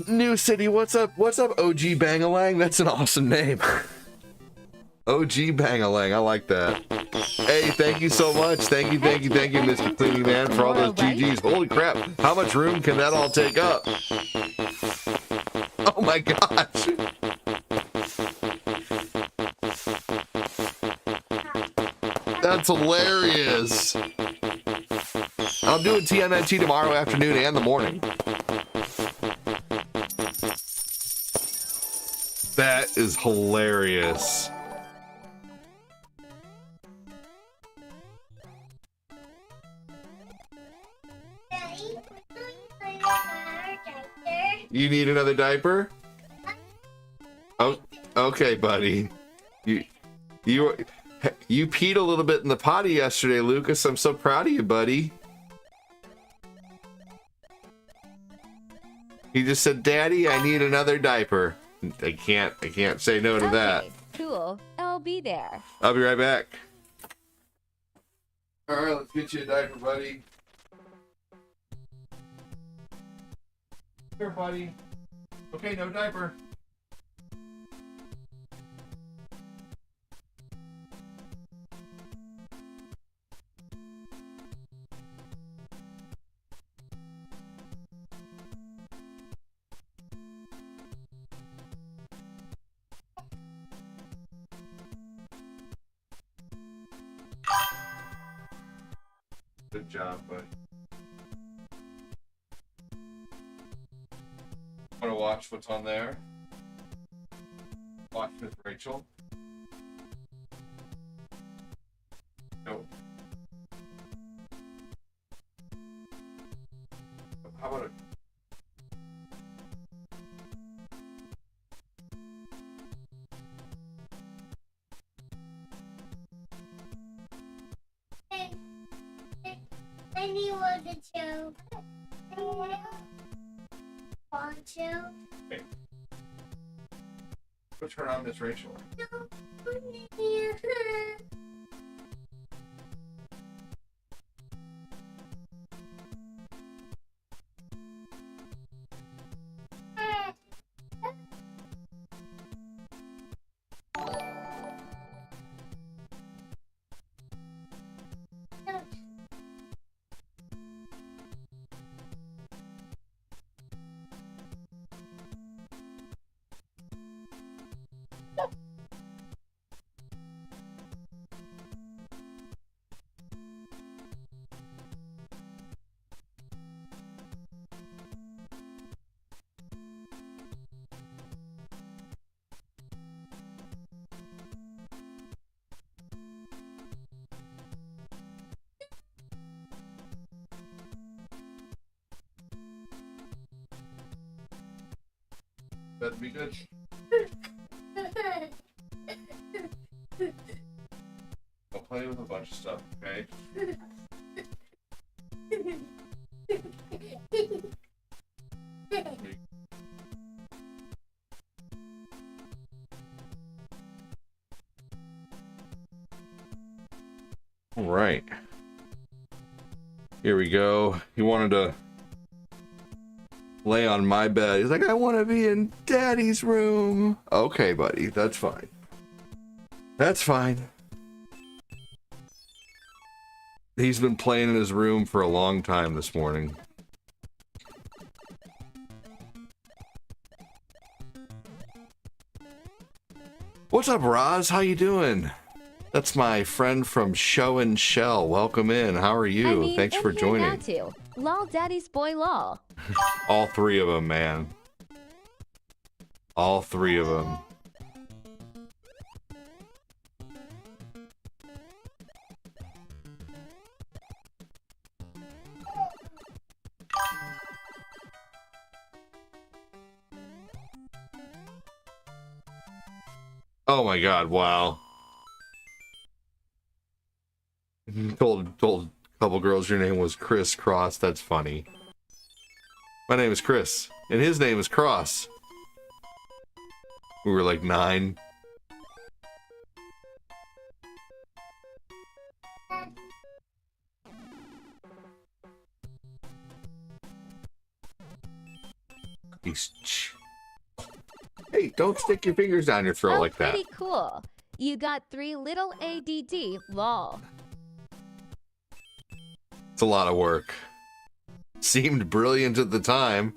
New City, what's up? What's up, OG Bangalang? That's an awesome name. OG Bangalang, I like that. Hey, thank you so much. Thank you, Mr. Cleaning Man, for all those GGs. Holy crap, how much room can that all take up? Oh my gosh. That's hilarious. I'll do a TMNT tomorrow afternoon and the morning. That is hilarious. You need another diaper? Oh, okay, buddy. You peed a little bit in the potty yesterday, Lucas. I'm so proud of you, buddy. He just said, "Daddy, I need another diaper." I can't say no to that. Cool. I'll be there. I'll be right back. All right, let's get you a diaper, buddy. Here, buddy. Okay, no diaper. Good job, buddy. Want to watch what's on there? Watch with Rachel. No. How about it? I need one to chew. Poncho. Okay. Go turn on Miss Rachel. That'd be good. I'll play with a bunch of stuff, okay? All right. Here we go. He wanted to lay on my bed. He's like, I want to be in Daddy's room. Okay, buddy, that's fine. That's fine. He's been playing in his room for a long time this morning. What's up, Roz? How you doing? That's my friend from Show and Shell. Welcome in. How are you? I mean, Thanks for in here joining. now too. Lol daddy's boy lol. All three of them, man. All three of them. Oh my god, wow. Told a couple girls your name was Chris Cross. That's funny. My name is Chris, and his name is Cross. We were like 9. Hey, don't stick your fingers down your throat like that. Pretty cool. You got 3 little ADD, lol. It's a lot of work. Seemed brilliant at the time.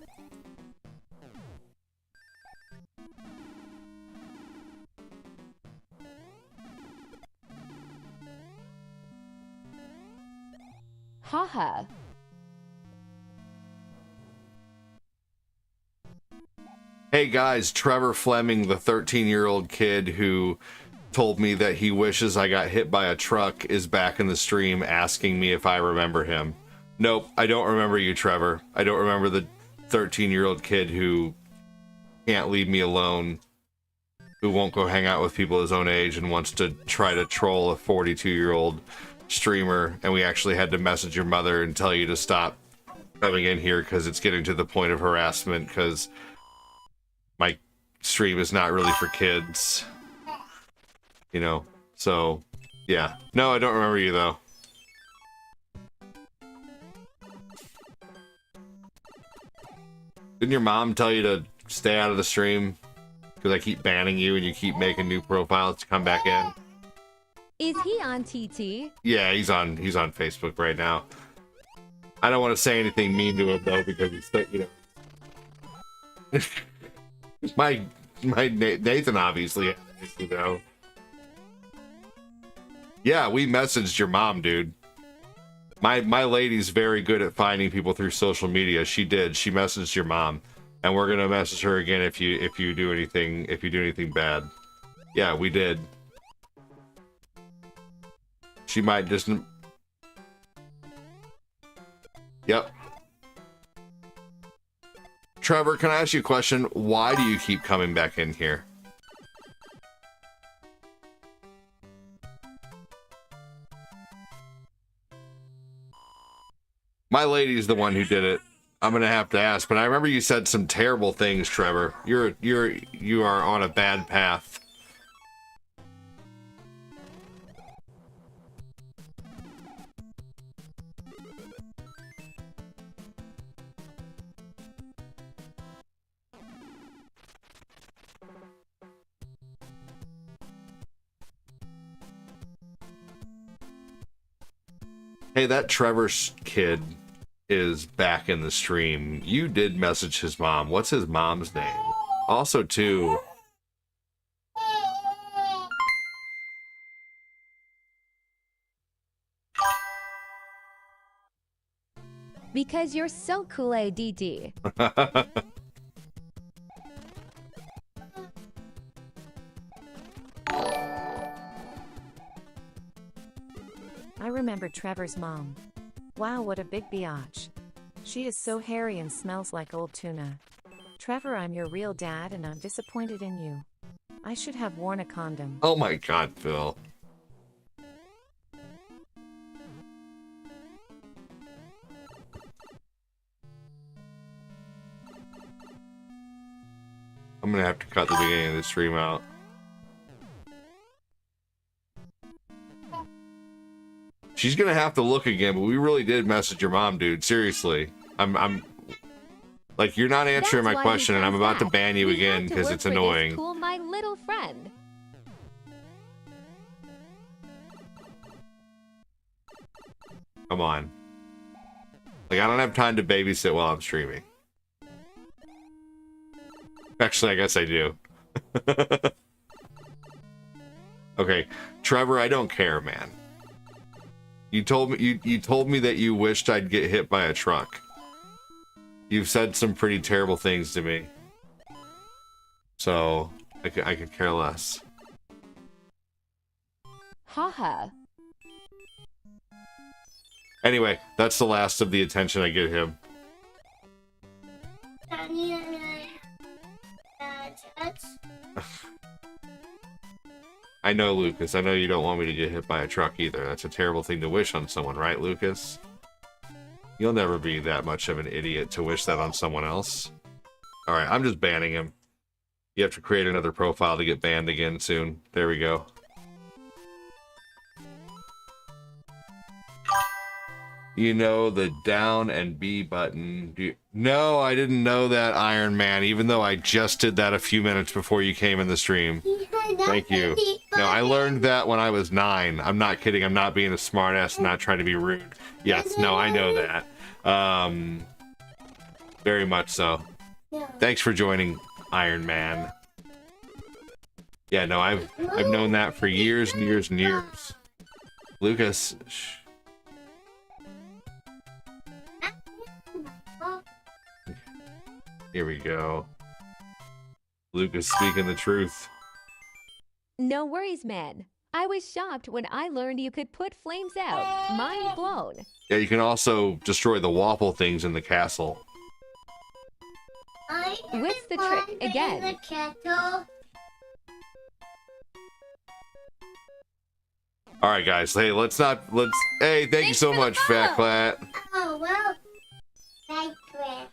Haha. Hey guys, Trevor Fleming, the 13-year-old kid who told me that he wishes I got hit by a truck, is back in the stream asking me if I remember him. Nope, I don't remember you, Trevor. I don't remember the 13-year-old kid who can't leave me alone, who won't go hang out with people his own age and wants to try to troll a 42-year-old streamer, and we actually had to message your mother and tell you to stop coming in here because it's getting to the point of harassment because my stream is not really for kids. You know, so, yeah. No, I don't remember you, though. Didn't your mom tell you to stay out of the stream? Because I keep banning you and you keep making new profiles to come back in? Is he on TT? Yeah, he's on Facebook right now. I don't want to say anything mean to him, though, because he's, you know... my Nathan obviously, you know. Yeah, we messaged your mom, dude. My lady's very good at finding people through social media. She did. She messaged your mom, and we're gonna message her again if you do anything bad. Yeah, we did. She might just. Yep. Trevor, can I ask you a question? Why do you keep coming back in here? My lady's the one who did it. I'm gonna have to ask, but I remember you said some terrible things, Trevor. You are on a bad path. Hey, that Trevor's kid is back in the stream. You did message his mom. What's his mom's name? Also, too... Because you're so cool, ADD. I remember Trevor's mom. Wow, what a big biatch. She is so hairy and smells like old tuna. Trevor, I'm your real dad and I'm disappointed in you. I should have worn a condom. Oh my god, Phil. I'm gonna have to cut the beginning of the stream out. She's gonna have to look again, but we really did message your mom, dude. Seriously. I'm like, you're not answering That's my why question, he and I'm says about to that. ban you We again have to because work it's for this annoying. Cool, my little friend. Come on. Like, I don't have time to babysit while I'm streaming. Actually, I guess I do. Okay, Trevor, I don't care, man. You told me you told me that you wished I'd get hit by a truck. You've said some pretty terrible things to me. So, I could care less. Haha. Anyway, that's the last of the attention I give him. I know, Lucas. I know you don't want me to get hit by a truck either. That's a terrible thing to wish on someone, right, Lucas? You'll never be that much of an idiot to wish that on someone else. Alright, I'm just banning him. You have to create another profile to get banned again soon. There we go. You know the down and B button. No, I didn't know that, Iron Man, even though I just did that a few minutes before you came in the stream. Thank you. No, I learned that when I was 9. I'm not kidding. I'm not being a smartass and not trying to be rude. Yes, no, I know that. Very much so. Thanks for joining, Iron Man. Yeah, no, I've known that for years and years and years. Lucas, shh. Here we go. Lucas speaking the truth. No worries, man. I was shocked when I learned you could put flames out. Mind blown. Yeah, you can also destroy the waffle things in the castle. What's the trick again? Alright, guys. Hey, hey, thank you so much, Fat Clat. Oh, well. Tetris.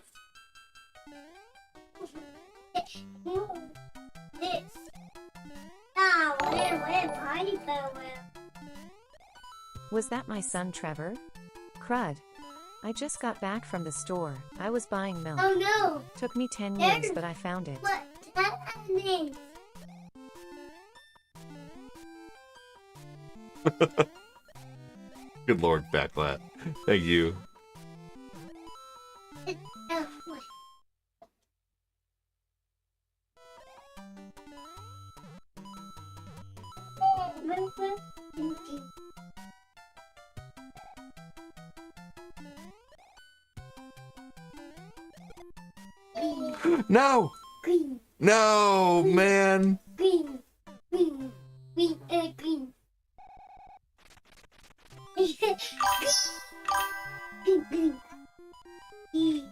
This. Oh, where party farewell. Was that my son Trevor? Crud. I just got back from the store. I was buying milk. Oh no. Took me 10 years, but I found it. What that means? Good lord, Fat Clat. Thank you. No! Green, No, man! green, green, green, green. Green, green. Green.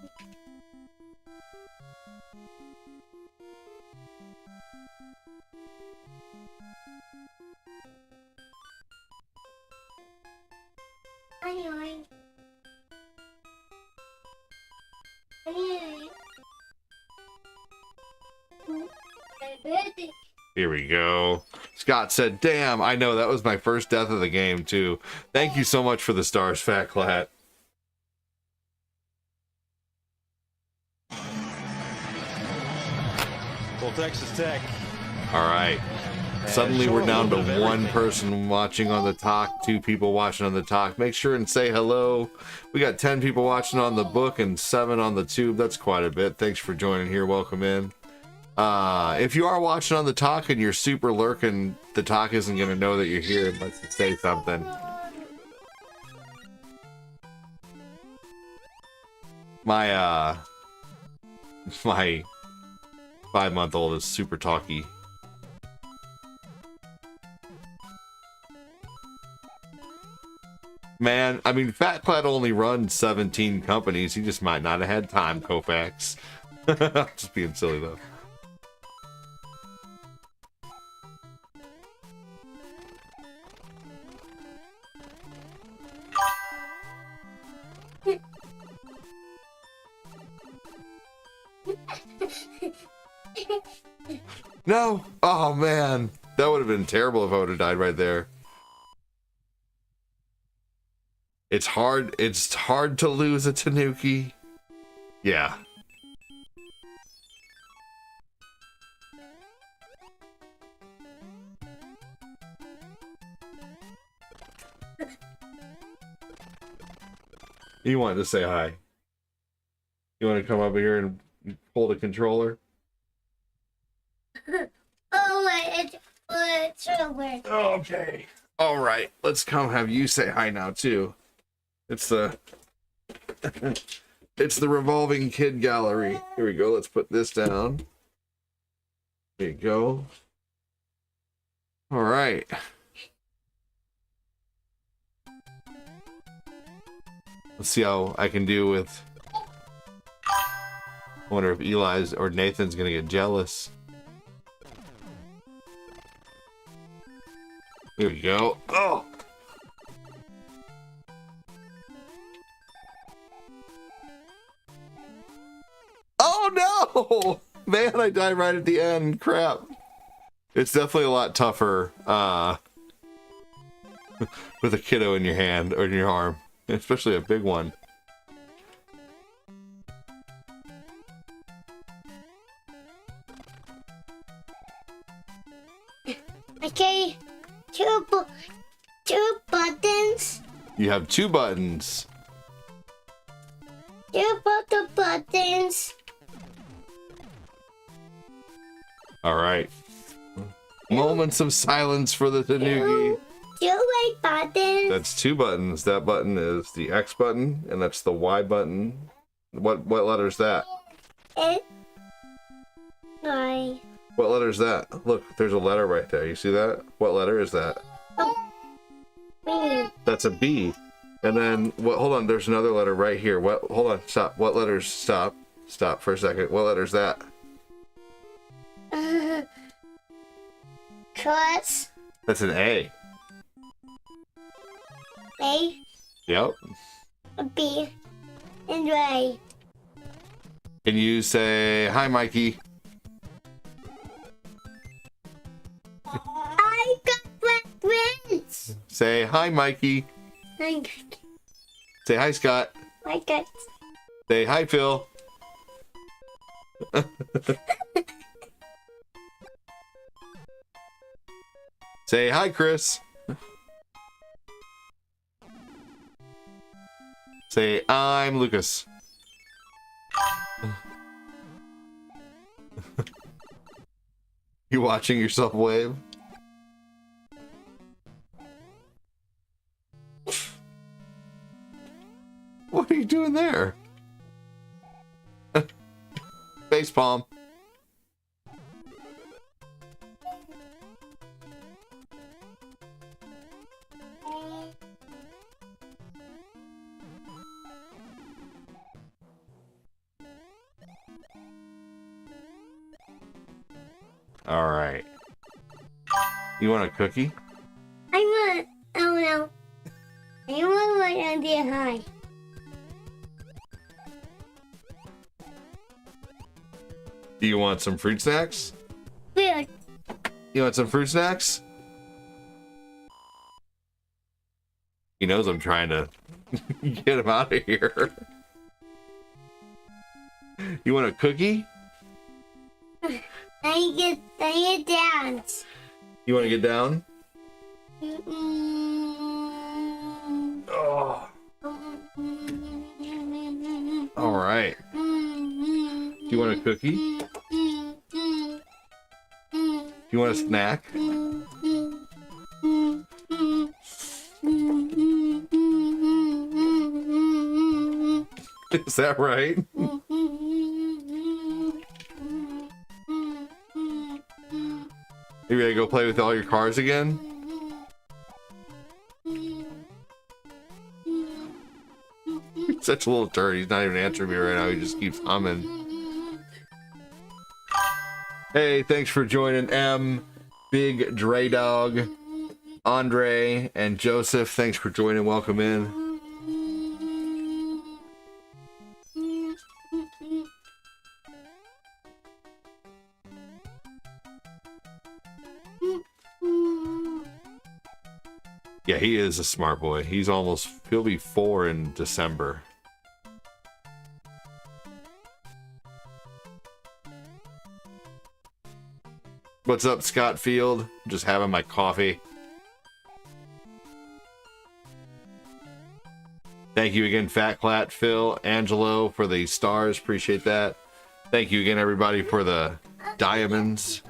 Anyway. Here we go. Scott said, damn, I know, that was my first death of the game, too. Thank you so much for the stars, Fat Clat. Well, Texas Tech. Alright. Suddenly we're down to one person watching on the talk, 2 people watching on the talk. Make sure and say hello. We got 10 people watching on the book and 7 on the tube. That's quite a bit. Thanks for joining here. Welcome in. If you are watching on the talk and you're super lurking, the talk isn't going to know that you're here unless you say something. My 5-month-old is super talky. Man, I mean, Fat Clat only runs 17 companies. He just might not have had time, Kofax. Just being silly, though. No! Oh, man. That would have been terrible if I would have died right there. It's hard to lose a Tanuki. Yeah. You wanted to say hi. You want to come up here and hold a controller? Oh, it's It's over. Okay. All right. Let's come have you say hi now too. It's the it's the revolving kid gallery. Here we go. Let's put this down. There you go. All right. Let's see how I can do with. I wonder if Eli's or Nathan's gonna get jealous. Here we go. Oh! Oh no! Man, I died right at the end. Crap. It's definitely a lot tougher with a kiddo in your hand or in your arm, especially a big one. Okay, two buttons. You have 2 buttons. Two buttons. All right. Moments of silence for the Tanuki. Two white buttons. That's 2 buttons. That button is the X button, and that's the Y button. What letter is that? It. I. What letter is that? Look, there's a letter right there. You see that? What letter is that? Me. That's a B. And then what? Hold on. There's another letter right here. What? Hold on. Stop. What letters? Stop. Stop for a second. What letter is that? Cross. That's an A. A. Yep. B. And Y. Can you say hi, Mikey? I got black friends. Say hi, Mikey. Say hi, Scott. I got. Say hi, Phil. Say hi, Chris. Say I'm Lucas. You watching yourself wave? What are you doing there? Face palm. All right. You want a cookie? I want. Oh no. I want one on the high. Do you want some fruit snacks? Weird. You want some fruit snacks? He knows I'm trying to get him out of here. You want a cookie? I get dance. You want to get down? Mm-mm. Oh. All right. Do you want a cookie? Do you want a snack? Is that right? You ready to go play with all your cars again? He's such a little turd. He's not even answering me right now. He just keeps humming. Hey, thanks for joining M, Big Dre Dog, Andre, and Joseph. Thanks for joining. Welcome in. Yeah, he is a smart boy. He'll be 4 in December. What's up, Scott Field? Just having my coffee. Thank you again, Fat Clat, Phil, Angelo, for the stars. Appreciate that. Thank you again, everybody, for the diamonds.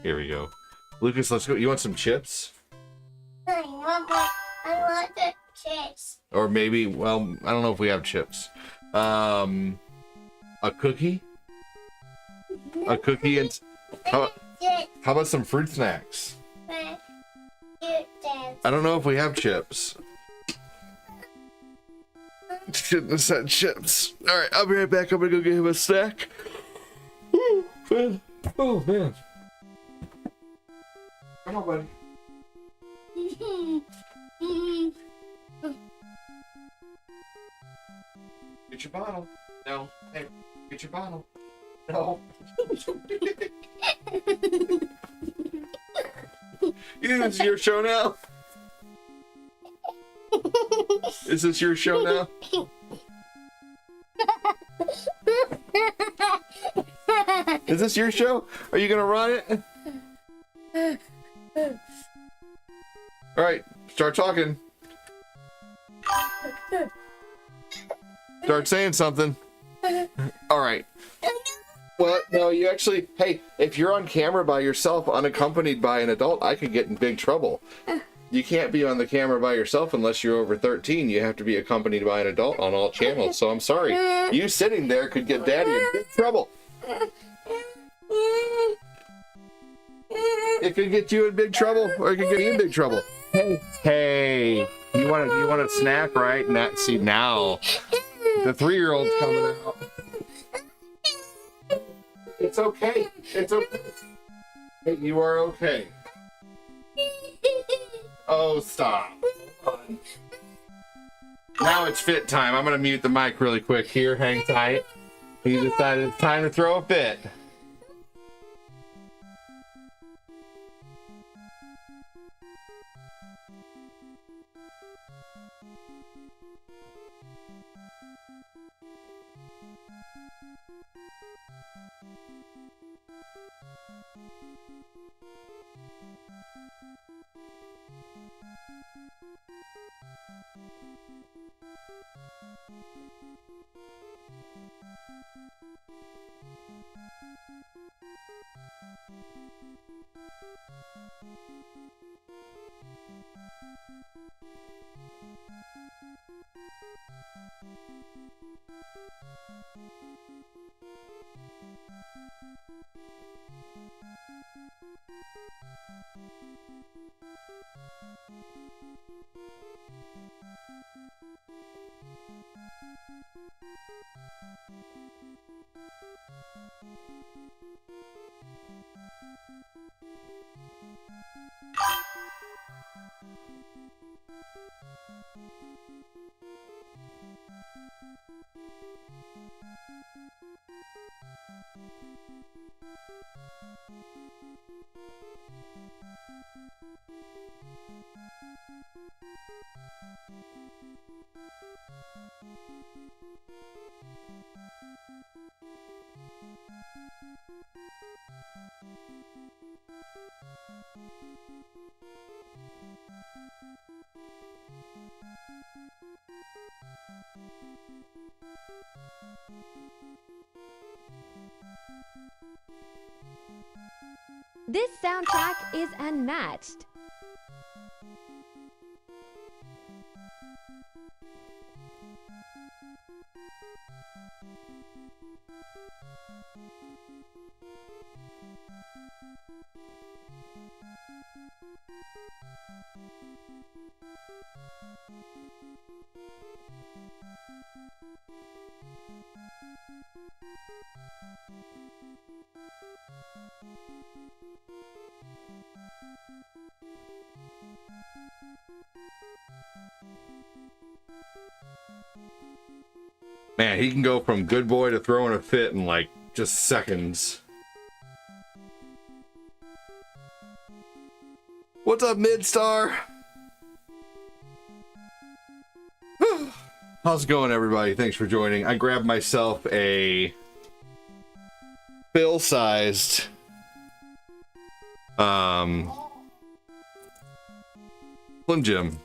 Here we go. Lucas, let's go. You want some chips? I want the chips. Or maybe, well, I don't know if we have chips. A cookie? A cookie and... How about some fruit snacks? I don't know if we have chips. Shouldn't have said chips. Alright, I'll be right back. I'm gonna go get him a snack. Ooh, man. Oh, man. Come on, buddy. Get your bottle. No. Hey, get your bottle. No. This is your show now. Is this your show now? Is this your show? Are you gonna run it? All right, start talking. Start saying something. All right. Well, no, you actually, hey, if you're on camera by yourself, unaccompanied by an adult, I could get in big trouble. You can't be on the camera by yourself unless you're over 13. You have to be accompanied by an adult on all channels. So I'm sorry. You sitting there could get Daddy in big trouble. It could get you in big trouble, or it could get you in big trouble. Hey, you want a snack, right? See, now the 3-year-old's coming out. It's okay. It's okay. Hey, you are okay. Oh, stop. Now it's fit time. I'm going to mute the mic really quick here. Hang tight. He decided it's time to throw a fit. This soundtrack is unmatched. Man, he can go from good boy to throwing a fit in like just seconds. What's up, Midstar? How's it going, everybody? Thanks for joining. I grabbed myself a Phil-sized Slim Jim.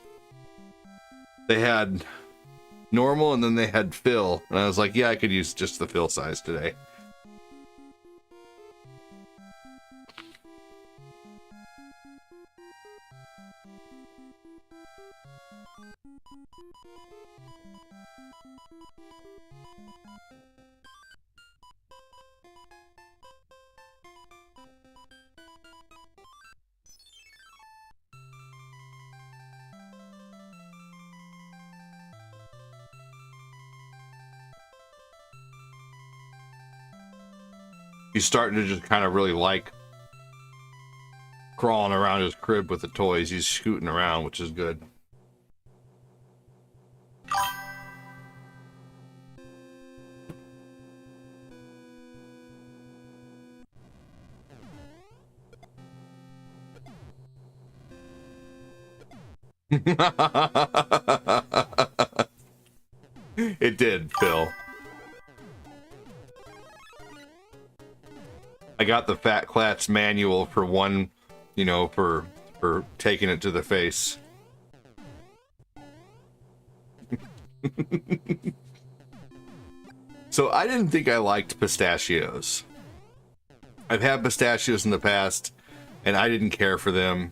They had normal and then they had Phil, and I was like, yeah, I could use just the Phil size today. He's starting to just kind of really like crawling around his crib with the toys. He's scooting around, which is good. It did, Phil. I got the Fat Clats manual for one, you know, for taking it to the face. So I didn't think I liked pistachios. I've had pistachios in the past, and I didn't care for them.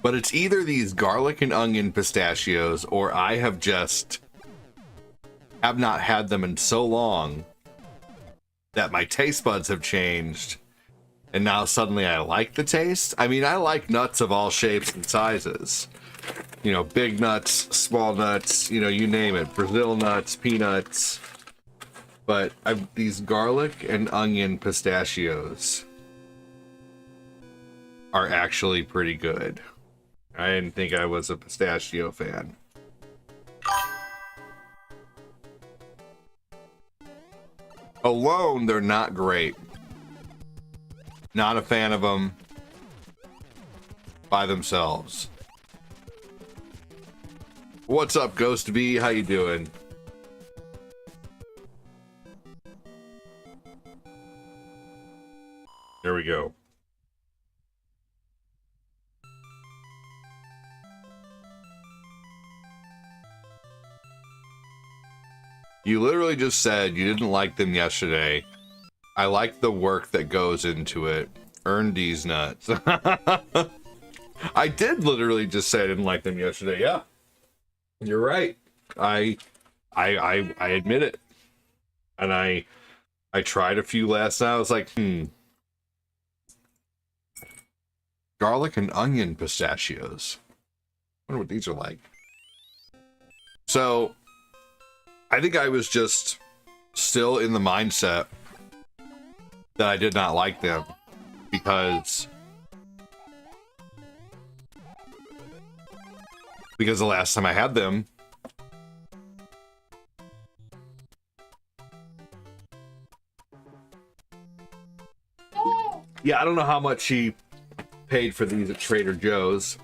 But it's either these garlic and onion pistachios, or I have not had them in so long that my taste buds have changed, and now suddenly I like the taste. I mean, I like nuts of all shapes and sizes. You know, big nuts, small nuts, you know, you name it. Brazil nuts, peanuts. But these garlic and onion pistachios are actually pretty good. I didn't think I was a pistachio fan. Alone, they're not great. Not a fan of them by themselves. What's up, Ghost V? How you doing? There we go. You literally just said you didn't like them yesterday. I like the work that goes into it. Earn these nuts. I did literally just say I didn't like them yesterday. Yeah, you're right. I admit it. And I tried a few last night. I was like, garlic and onion pistachios. I wonder what these are like. So I think I was just still in the mindset that I did not like them because the last time I had them, yeah, I don't know how much she paid for these at Trader Joe's,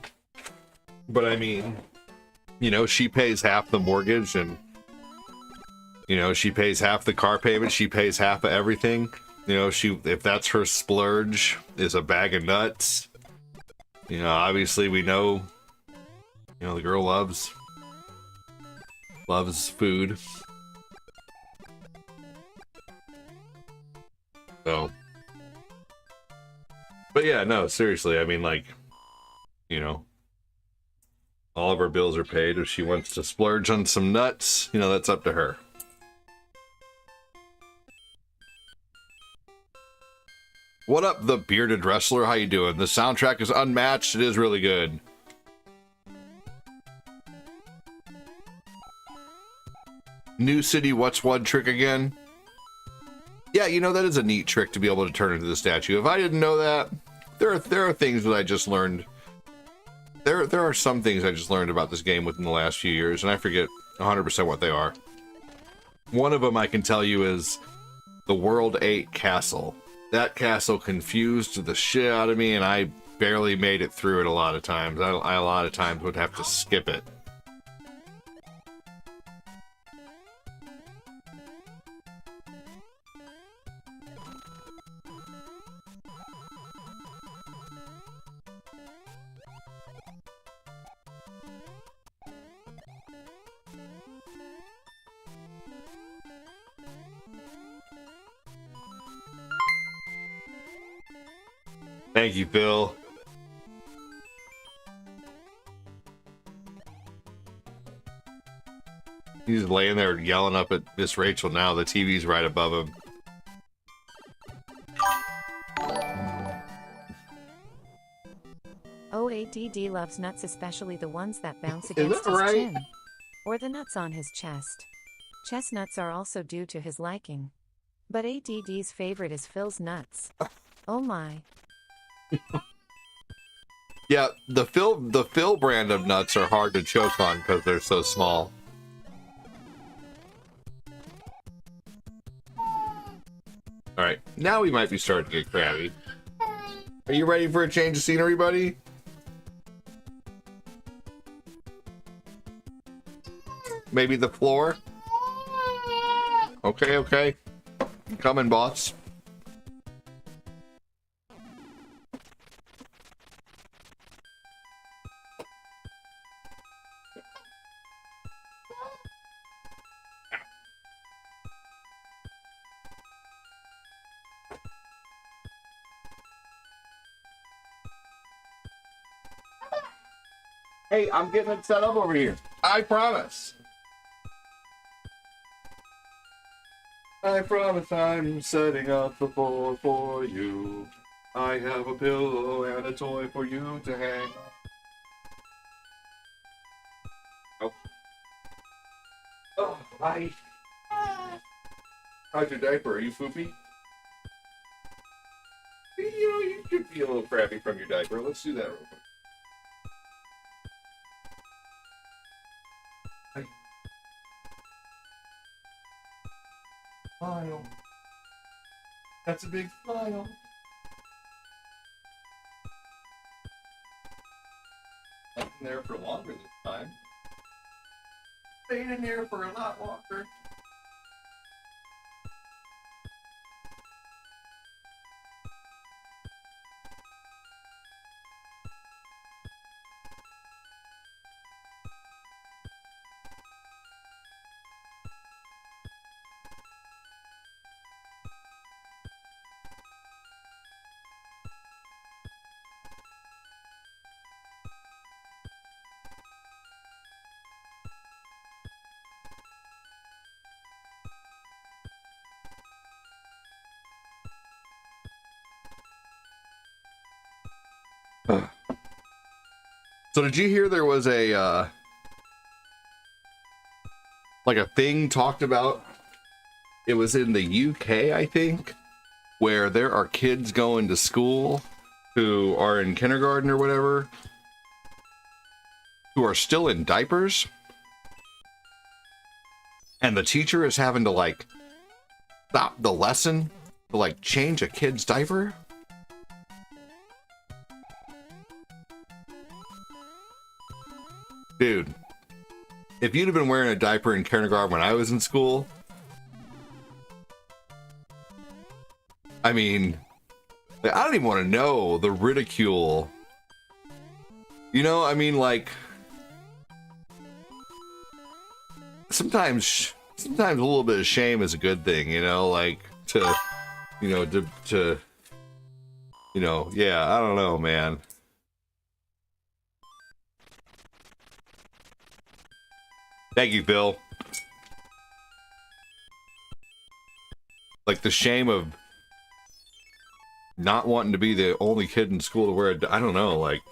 but I mean, you know, she pays half the mortgage, and you know, she pays half the car payment, she pays half of everything. You know, if that's her splurge, is a bag of nuts. You know, obviously we know, you know, the girl loves food. So, but yeah, no, seriously, I mean, like, you know, all of her bills are paid. If she wants to splurge on some nuts, you know, that's up to her. What up, the bearded wrestler? How you doing? The soundtrack is unmatched. It is really good. New City, what's one trick again? Yeah, you know, that is a neat trick to be able to turn into the statue. If I didn't know that, there are things that I just learned. There are some things I just learned about this game within the last few years, and I forget 100% what they are. One of them I can tell you is the World 8 castle. That castle confused the shit out of me, and I barely made it through it a lot of times. I a lot of times would have to skip it. Thank you, Phil. He's laying there yelling up at Miss Rachel now. The TV's right above him. Oh, ADD loves nuts, especially the ones that bounce Is against that his right? chin. Or the nuts on his chest. Chestnuts are also due to his liking. But ADD's favorite is Phil's nuts. Oh my. Yeah, the Phil brand of nuts are hard to choke on because they're so small. All right, now we might be starting to get crabby. Are you ready for a change of scenery, buddy? Maybe the floor? Okay, okay. I'm coming, boss. Hey, I'm getting it set up over here. I promise. I promise I'm setting up the floor for you. I have a pillow and a toy for you to hang. Oh. Oh, hi. How's your diaper? Are you poopy? You know, you could be a little crabby from your diaper. Let's do that real quick. Hi. Smile. That's a big smile. Not in there for longer this time. Staying in there for a lot longer. So did you hear there was a like a thing talked about? It was in the UK, I think, where there are kids going to school who are in kindergarten or whatever, who are still in diapers, and the teacher is having to like stop the lesson to like change a kid's diaper. Dude, if you'd have been wearing a diaper in kindergarten when I was in school, I mean, like, I don't even want to know the ridicule. You know, I mean, like, sometimes a little bit of shame is a good thing, you know, like to yeah, I don't know, man. Thank you, Bill. Like the shame of not wanting to be the only kid in school to wear I don't know, like,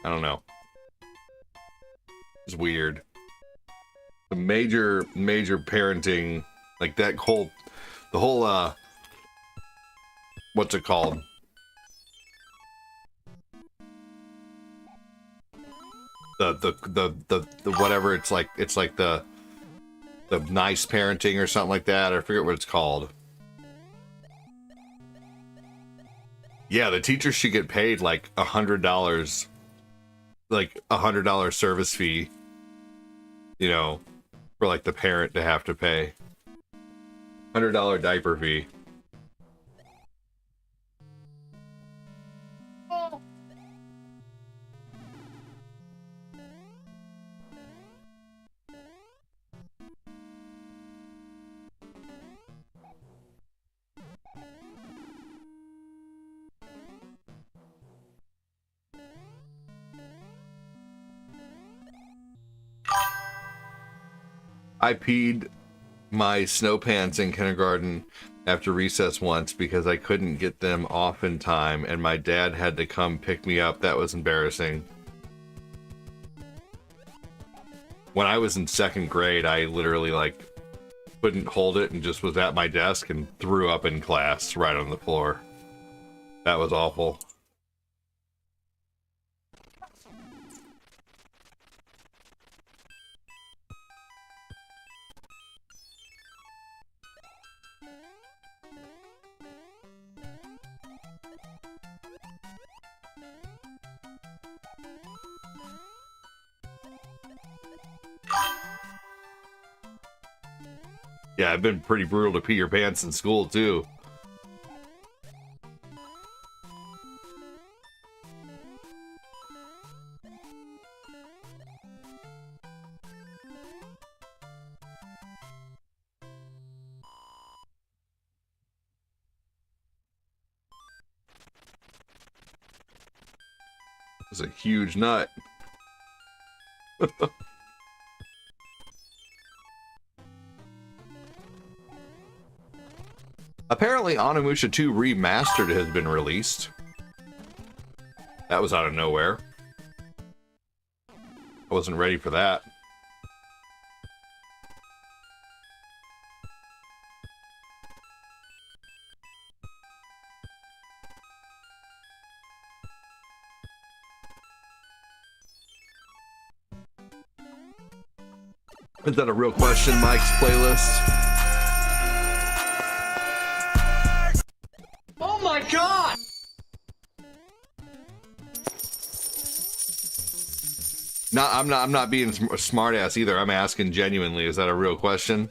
I don't know. It's weird. The major parenting, like that whole, the whole, what's it called? The whatever, it's like the nice parenting or something like that. I forget what it's called. Yeah, the teacher should get paid like $100, like $100 service fee, you know, for like the parent to have to pay. $100 diaper fee. I peed my snow pants in kindergarten after recess once because I couldn't get them off in time, and my dad had to come pick me up. That was embarrassing. When I was in 2nd grade, I literally, like, couldn't hold it and just was at my desk and threw up in class right on the floor. That was awful. Yeah, I've been pretty brutal to pee your pants in school, too. It's a huge nut. Apparently, Onimusha 2 Remastered has been released. That was out of nowhere. I wasn't ready for that. Is that a real question, Mike's playlist? Oh my god! No, I'm not being a smart ass either. I'm asking genuinely. Is that a real question?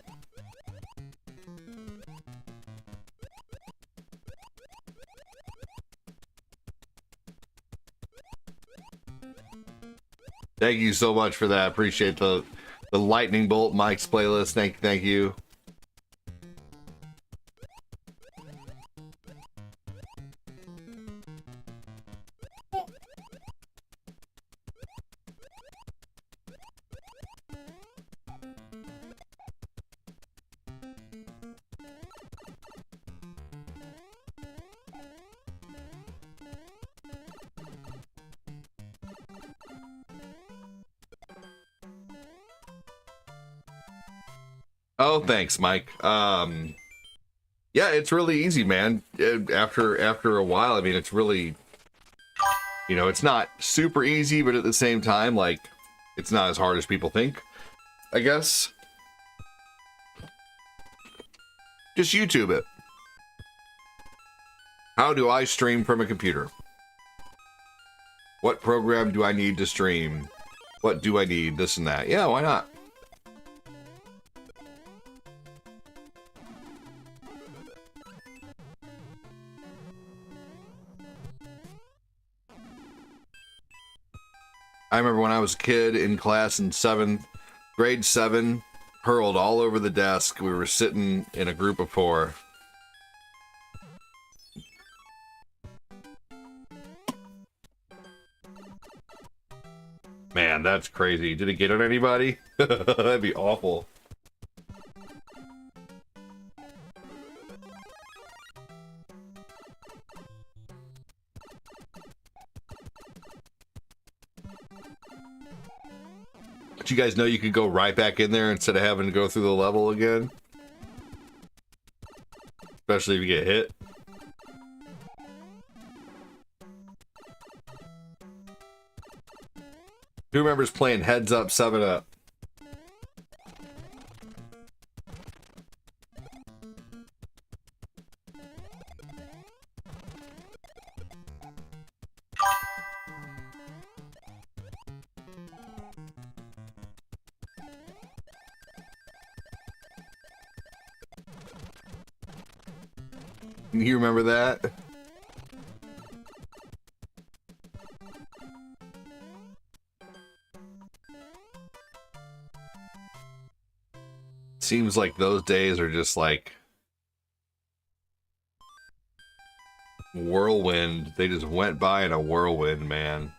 Thank you so much for that. Appreciate the lightning bolt, Mike's playlist. Thank you. Oh, thanks, Mike. Yeah, it's really easy, man. After a while, I mean, it's really, you know, it's not super easy, but at the same time, like, it's not as hard as people think, I guess. Just YouTube it. How do I stream from a computer? What program do I need to stream? What do I need? This and that. Yeah, why not? I remember when I was a kid in class in grade 7, hurled all over the desk. We were sitting in a group of 4. Man, that's crazy. Did it get on anybody? That'd be awful. But you guys know you could go right back in there instead of having to go through the level again? Especially if you get hit. Who remembers playing Heads Up 7-Up? You remember that? Seems like those days are just like whirlwind. They just went by in a whirlwind, man.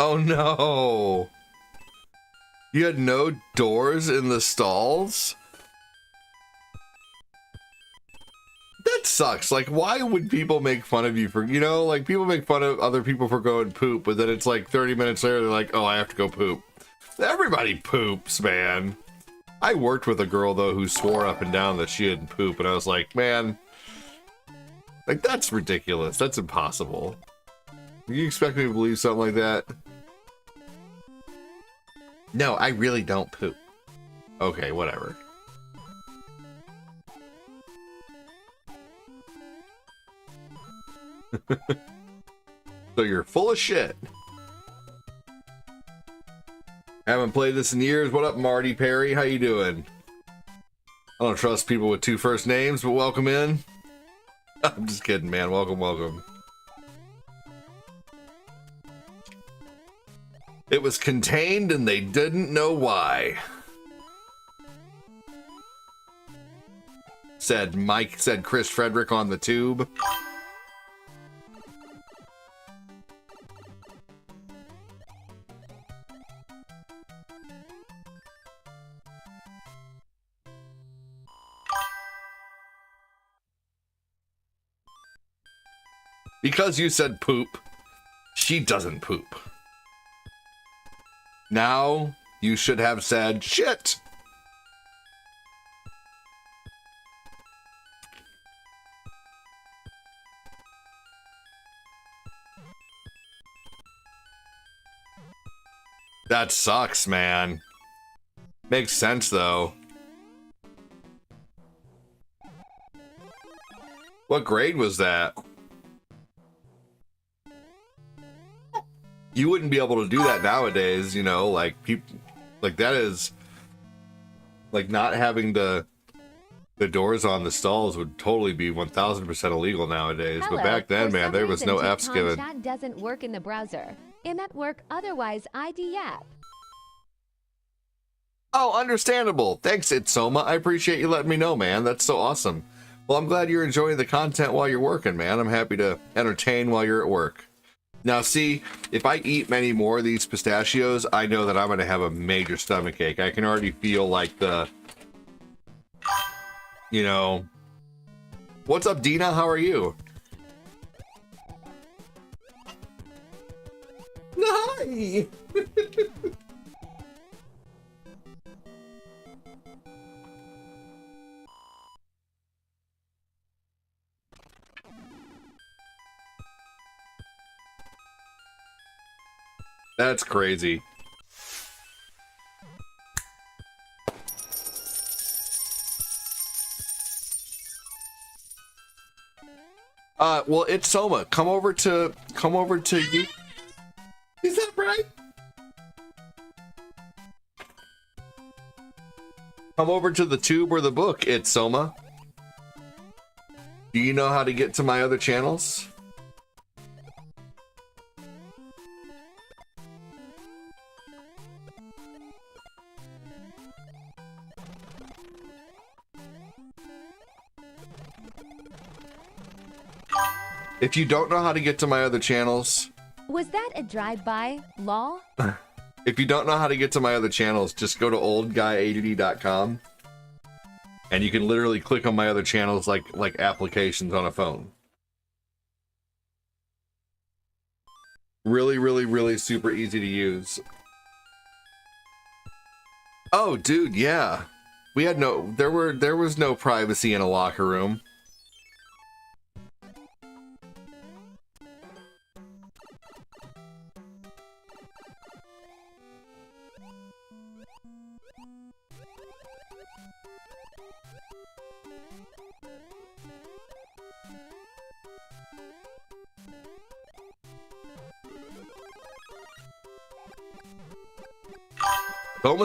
Oh no! You had no doors in the stalls? That sucks. Like, why would people make fun of you for, you know, like, people make fun of other people for going poop, but then it's like 30 minutes later, they're like, oh, I have to go poop. Everybody poops, man. I worked with a girl, though, who swore up and down that she didn't poop, and I was like, man, like, that's ridiculous. That's impossible. You expect me to believe something like that? No, I really don't poop. Okay, whatever. So you're full of shit. Haven't played this in years. What up, Marty Perry? How you doing? I don't trust people with 2 first names, but welcome in. I'm just kidding, man. Welcome, welcome. It was contained and they didn't know why. Said Chris Frederick on the tube. Because you said poop, she doesn't poop. Now, you should have said shit. That sucks, man. Makes sense, though. What grade was that? You wouldn't be able to do that nowadays, you know, like people, like that is, like not having the doors on the stalls would totally be 1000% illegal nowadays. Hello. But back then, For man, some there was reason, no F's TikTok given. Chat doesn't work in the browser. It at work, otherwise ID app. Oh, understandable. Thanks, Itsoma. I appreciate you letting me know, man. That's so awesome. Well, I'm glad you're enjoying the content while you're working, man. I'm happy to entertain while you're at work. Now, see, if I eat many more of these pistachios, I know that I'm going to have a major stomach ache. I can already feel like the, you know, what's up, Dina? How are you? Hi. That's crazy. Well, it's Soma. Come over to you. Is that right? Come over to the tube or the book, it's Soma. Do you know how to get to my other channels? If you don't know how to get to my other channels... Was that a drive-by? Lol? If you don't know how to get to my other channels, just go to oldguy80d.com and you can literally click on my other channels like applications on a phone. Really, really, really super easy to use. Oh, dude, yeah. We had there was no privacy in a locker room.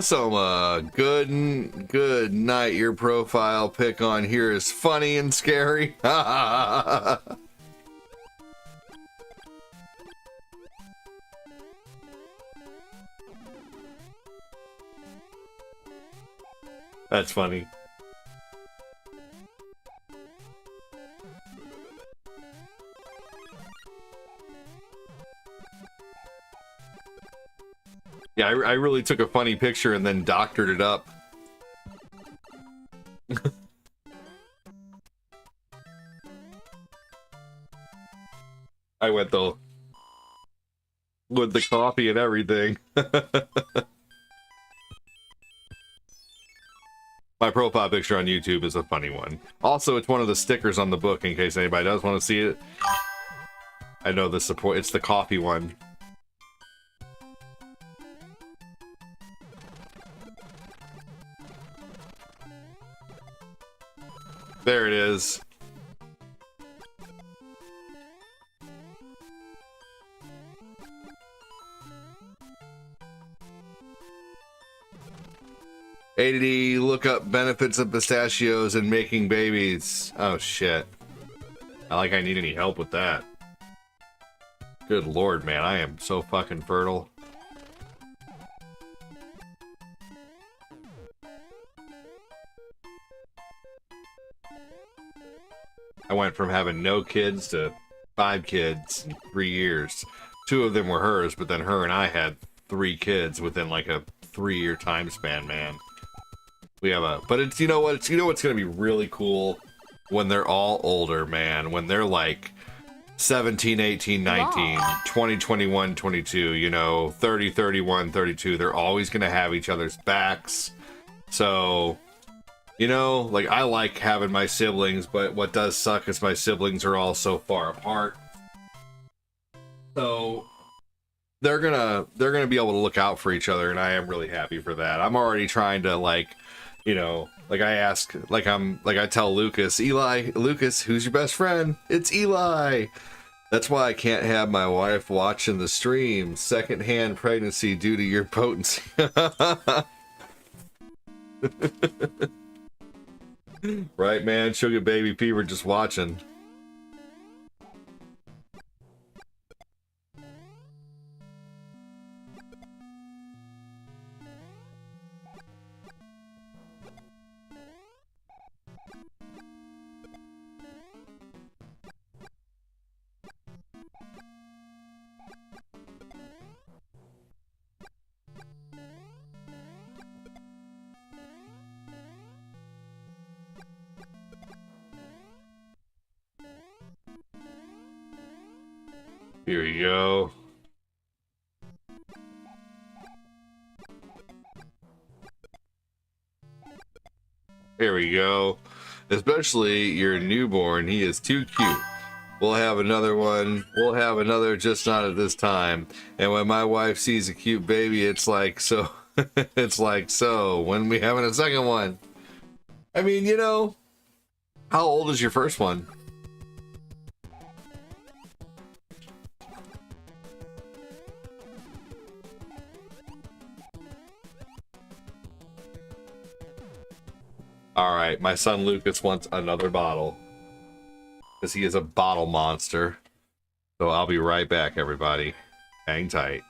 Soma, good night. Your profile pic on here is funny and scary. That's funny. Yeah, I really took a funny picture and then doctored it up. I went though with the coffee and everything. My profile picture on YouTube is a funny one. Also, it's one of the stickers on the book in case anybody does want to see it. I know the support. It's the coffee one. There it is. ADD, look up benefits of pistachios and making babies. Oh shit. Not like I need any help with that. Good lord, man, I am so fucking fertile. I went from having no kids to 5 kids in 3 years. 2 of them were hers, but then her and I had 3 kids within like a 3-year time span, man. We have a, but it's, you know what, what's gonna be really cool when they're all older, man, when they're like 17, 18, 19, 20, 21, 22, you know, 30, 31, 32, they're always gonna have each other's backs. So, you know, like, I like having my siblings, but what does suck is my siblings are all so far apart. So they're gonna be able to look out for each other, and I am really happy for that. I'm already trying to, like, you know, like I tell Lucas, Lucas, who's your best friend? It's Eli. That's why I can't have my wife watching the stream. Secondhand pregnancy due to your potency. Right, man? She'll get baby fever just watching. Here you go. Here we go. Especially your newborn. He is too cute. We'll have another one. We'll have another, just not at this time. And when my wife sees a cute baby, it's like, so, it's like, so, when we having a second one? I mean, you know, how old is your first one? Alright, my son Lucas wants another bottle. Because he is a bottle monster. So I'll be right back, everybody. Hang tight.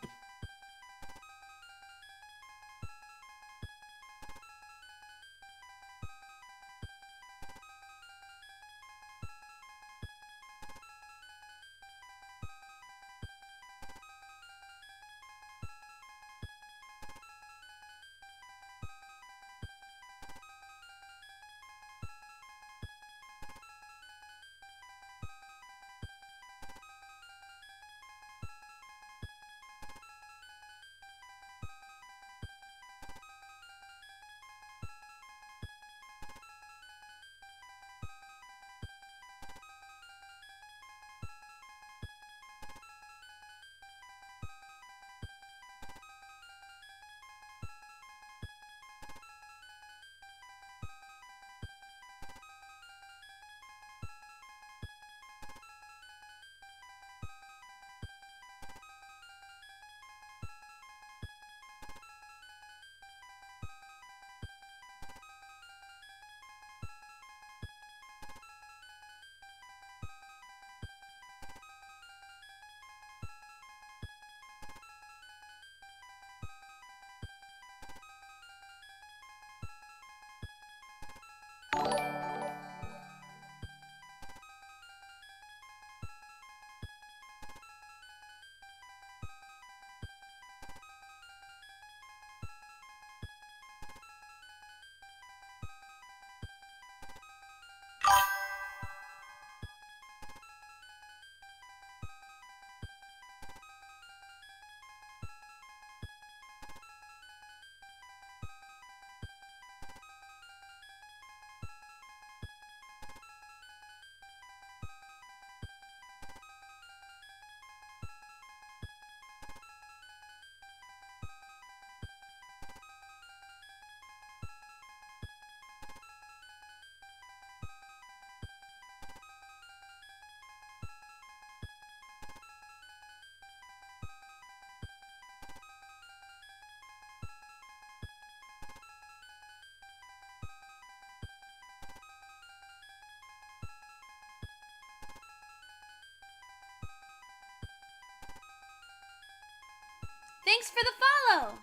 Thanks for the follow.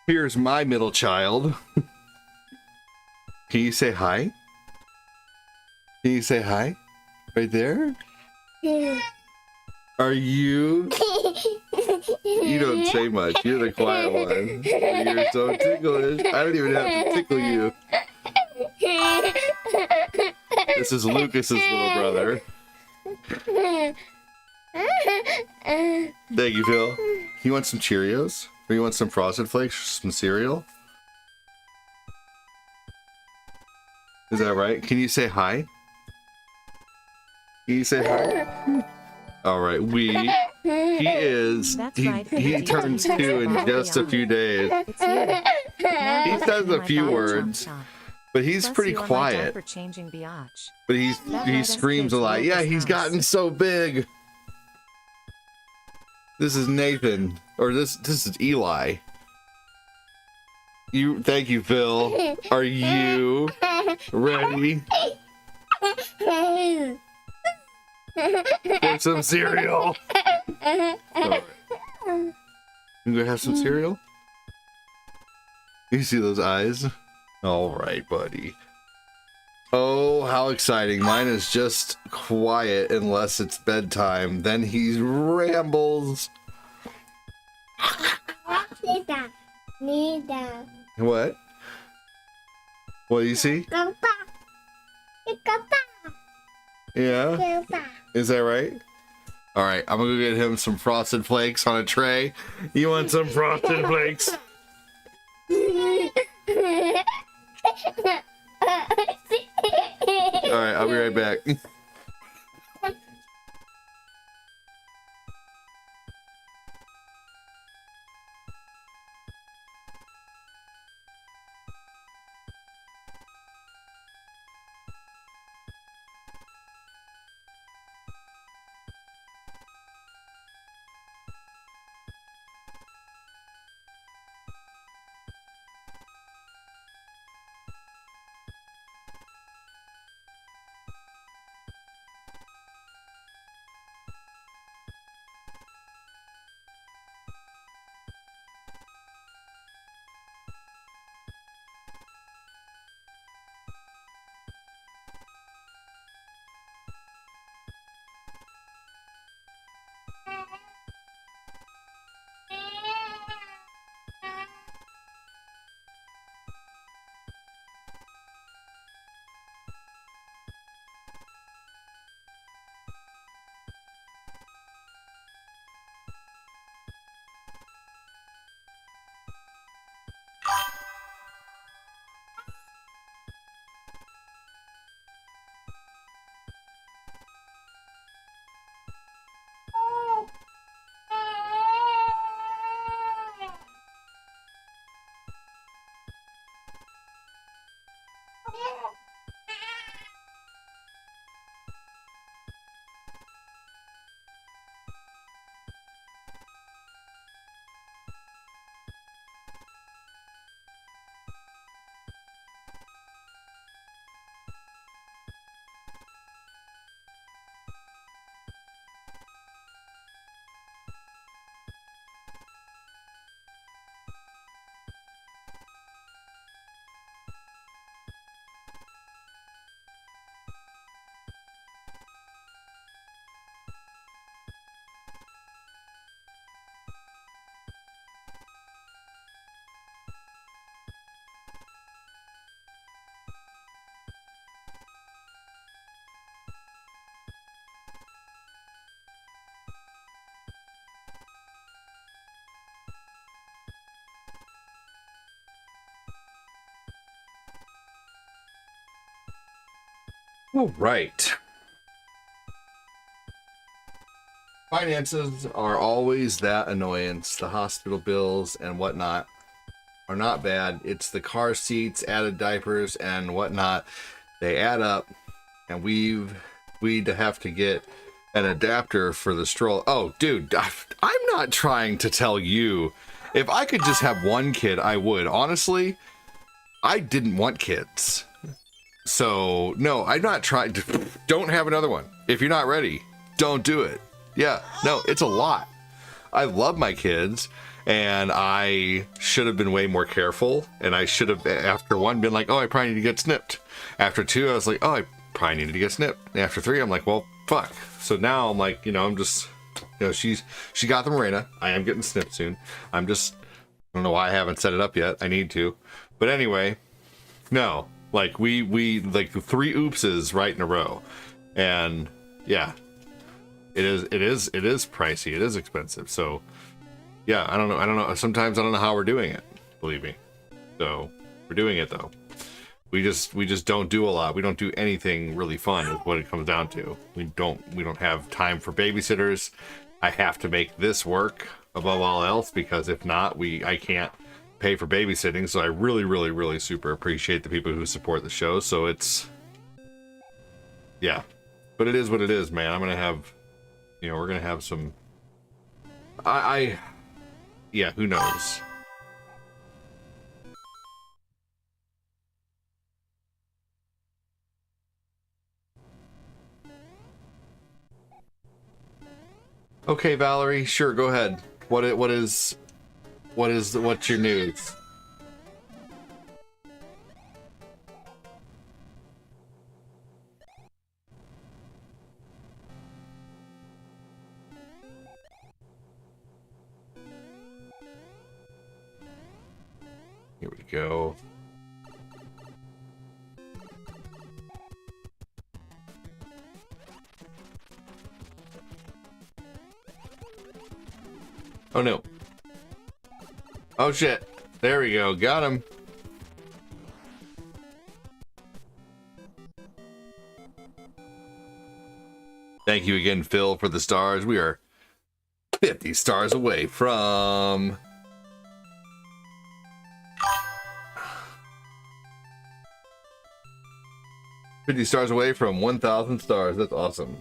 Here's my middle child. Can you say hi? Can you say hi? Right there? Are you? You don't say much. You're the quiet one. You're so ticklish. I don't even have to tickle you. This is Lucas's little brother. Thank you, Phil. You want some Cheerios? Or you want some Frosted Flakes or some cereal? Is that right? Can you say hi? Can you say hi? All right, he is. That's He, right, he Piggy. turns 2 in just a few days. It's you. Now He let's says do a my few dollar words, chomp chomp. but he's Plus pretty you are my quiet. diaper changing biatch. But That he right, us screams kids a lot. built Yeah, this he's house. gotten so big. This is Nathan, or this is Eli. Thank you, Phil. Are you ready for some cereal? Alright. You gonna have some cereal? You see those eyes? All right, buddy. Oh, how exciting. Mine is just quiet unless it's bedtime. Then he rambles. What? What do you see? Yeah? Is that right? All right, I'm gonna go get him some Frosted Flakes on a tray. You want some Frosted Flakes? All right, I'll be right back. All right. Finances are always that annoyance. The hospital bills and whatnot are not bad. It's the car seats, added diapers, and whatnot. They add up, and we'd have to get an adapter for the stroller. Oh, dude, I'm not trying to tell you. If I could just have one kid, I would. Honestly, I didn't want kids. So, no, I'm not trying to. Don't have another one. If you're not ready, don't do it. Yeah, no, it's a lot. I love my kids, and I should have been way more careful. And I should have, after one, been like, oh, I probably need to get snipped. After two, I was like, oh, I probably needed to get snipped. And after three, I'm like, well, fuck. So now I'm like, I'm just, she got the Mirena. I am getting snipped soon. I don't know why I haven't set it up yet. I need to. But anyway, no, like we like 3 oopses right in a row. And yeah, it is pricey. It is expensive. So yeah, I don't know. Sometimes I don't know how we're doing it, believe me. So we're doing it though. We just don't do a lot. We don't do anything really fun is what it comes down to. We don't have time for babysitters. I have to make this work above all else, because if not, I can't pay for babysitting. So I really, really, really super appreciate the people who support the show. So it's, yeah, but it is what it is, man. I'm going to have, we're going to have some, yeah, who knows? Okay, Valerie, sure, go ahead. What's your news? Here we go. Oh no. Oh shit. There we go. Got him. Thank you again, Phil, for the stars. We are 50 stars away from... $50 stars away from 1,000 stars. That's awesome.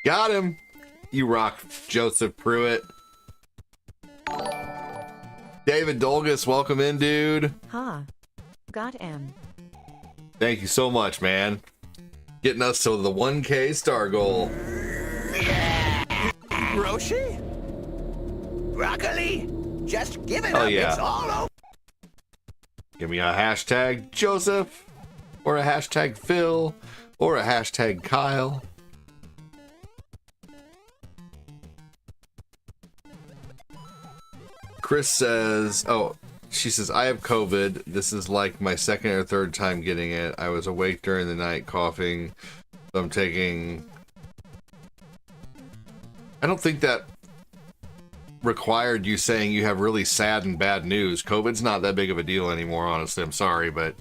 Got him! You rock, Joseph Pruitt. David Dolgus, welcome in, dude. Ha. Got him. Thank you so much, man. Getting us to the 1K star goal. Roshi? Broccoli? Just give it Oh, up. yeah. It's all over. Give me a hashtag Joseph, or a hashtag Phil, or a hashtag Kyle. Chris says, she says, I have COVID. This is like my second or third time getting it. I was awake during the night coughing. So I'm taking... I don't think that required you saying you have really sad and bad news. COVID's not that big of a deal anymore, honestly. I'm sorry, but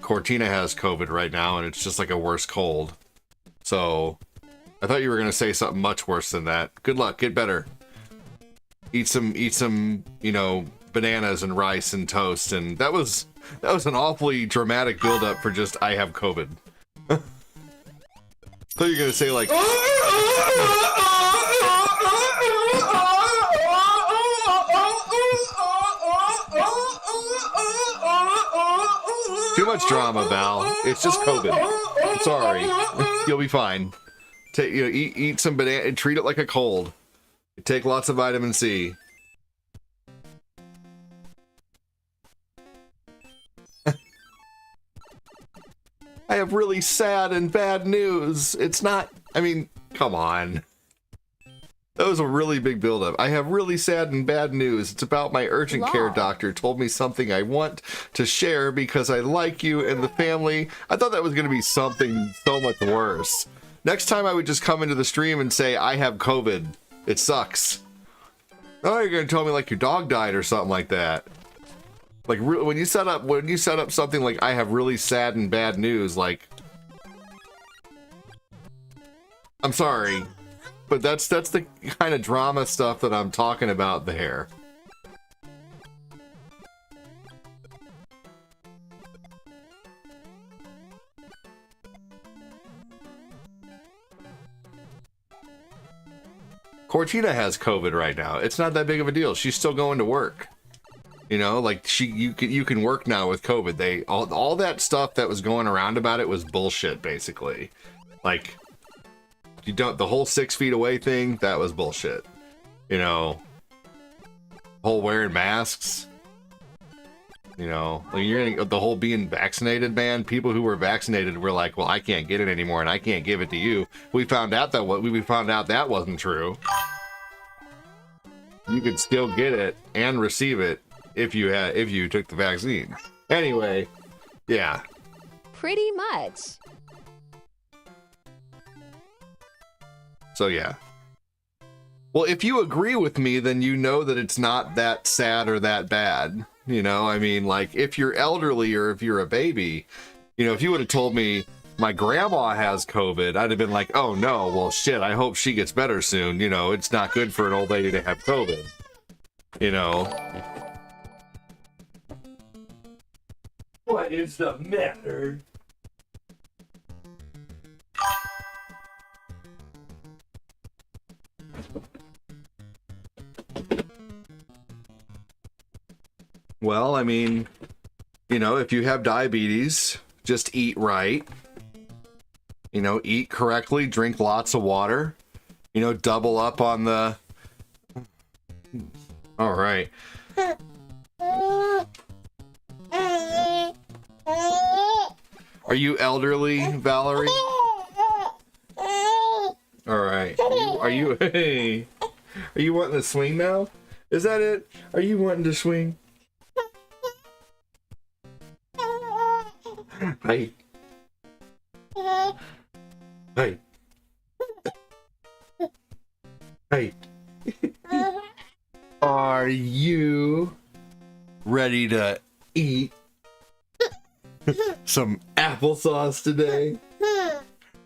Cortina has COVID right now, and it's just like a worse cold. So I thought you were going to say something much worse than that. Good luck. Get better. Eat some, bananas and rice and toast. And that was an awfully dramatic build-up for just, I have COVID. I thought you were going to say, like... Too much drama, Val. It's just COVID. I'm sorry. You'll be fine. Eat some banana and treat it like a cold. Take lots of vitamin C. I have really sad and bad news. It's not... I mean, come on. That was a really big buildup. I have really sad and bad news. It's about my urgent care Lol. doctor told me something I want to share because I like you and the family. I thought that was going to be something so much worse. Next time I would just come into the stream and say, I have COVID. It sucks. Oh, you're going to tell me like your dog died or something like that. Like when you set up something like I have really sad and bad news, like I'm sorry. But that's the kind of drama stuff that I'm talking about there. Cortina has COVID right now. It's not that big of a deal. She's still going to work. You know, like you can work now with COVID. All that stuff that was going around about it was bullshit, basically. Like the whole 6 feet away thing, that was bullshit. You know, whole wearing masks. You know, like the whole being vaccinated, man. People who were vaccinated were like, well, I can't get it anymore and I can't give it to you. We found out that wasn't true. You could still get it and receive it if you took the vaccine. Anyway, yeah. Pretty much. So yeah. Well, if you agree with me, then you know that it's not that sad or that bad. You know, I mean, like, if you're elderly or if you're a baby, you know, if you would have told me my grandma has COVID, I'd have been like, oh no, well shit, I hope she gets better soon. You know, it's not good for an old lady to have COVID. You know. What is the matter? Well, I mean, you know, if you have diabetes, just eat right. You know, eat correctly, drink lots of water. You know, double up on the... All right. Are you elderly, Valerie? All right. Are you hey? Are you wanting to swing now? Is that it? Are you wanting to swing? Hey. Hey. Hey. Are you ready to eat some applesauce today?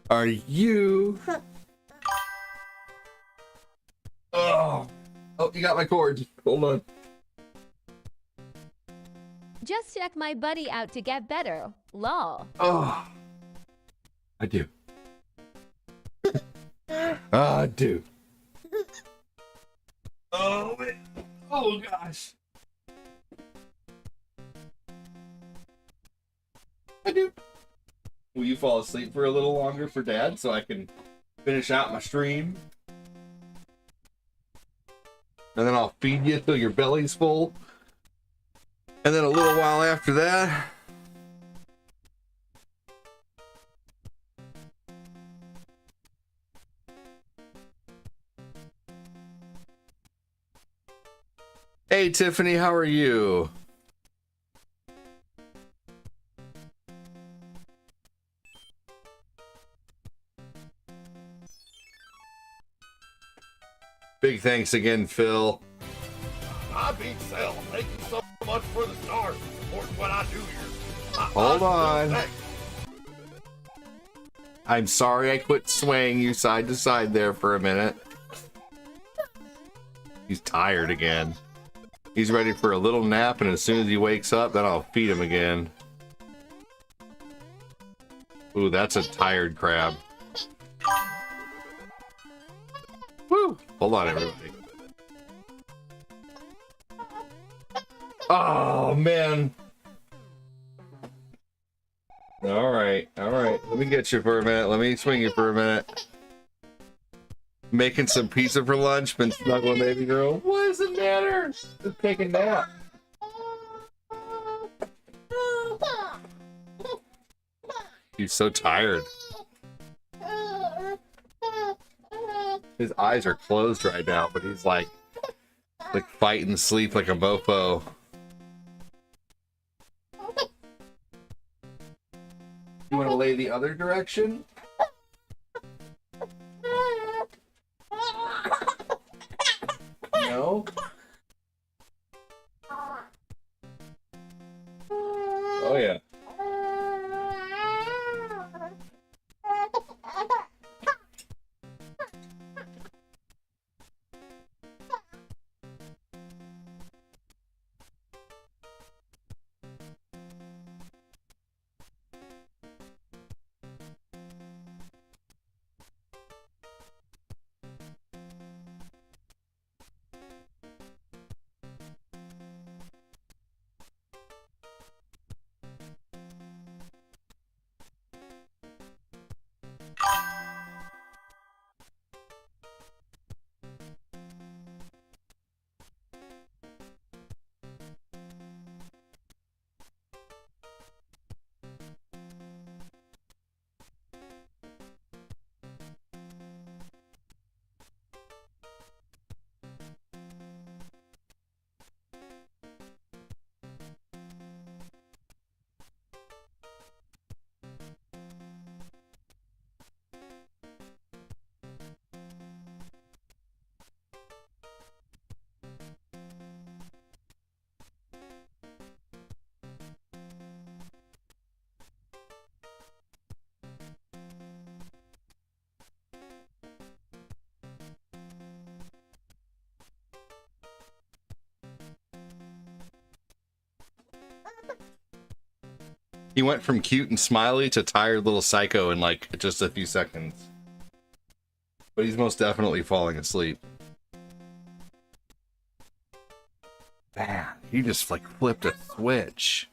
Are you? Oh, you got my cord. Hold on. Just check my buddy out to get better. Lol. Oh, I do. I do. Oh, man. Oh, gosh. I do. Will you fall asleep for a little longer for Dad so I can finish out my stream? And then I'll feed you till your belly's full. And then a little while after that, hey Tiffany, how are you? Big thanks again, Phil. I beat Cell. Thank you so much for the stars and supporting what I do here. Hold on. I'm sorry I quit swaying you side to side there for a minute. He's tired again. He's ready for a little nap, and as soon as he wakes up, then I'll feed him again. Ooh, that's a tired crab. Woo! Hold on, everybody. Oh, man. All right. Let me get you for a minute. Let me swing you for a minute. Making some pizza for lunch, been snuggling baby girl. What is the matter? Just take a nap. He's so tired. His eyes are closed right now, but he's like fighting sleep like a mofo. You want to lay the other direction? No? Oh yeah. He went from cute and smiley to tired little psycho in like just a few seconds. But he's most definitely falling asleep. Man, he just like flipped a switch.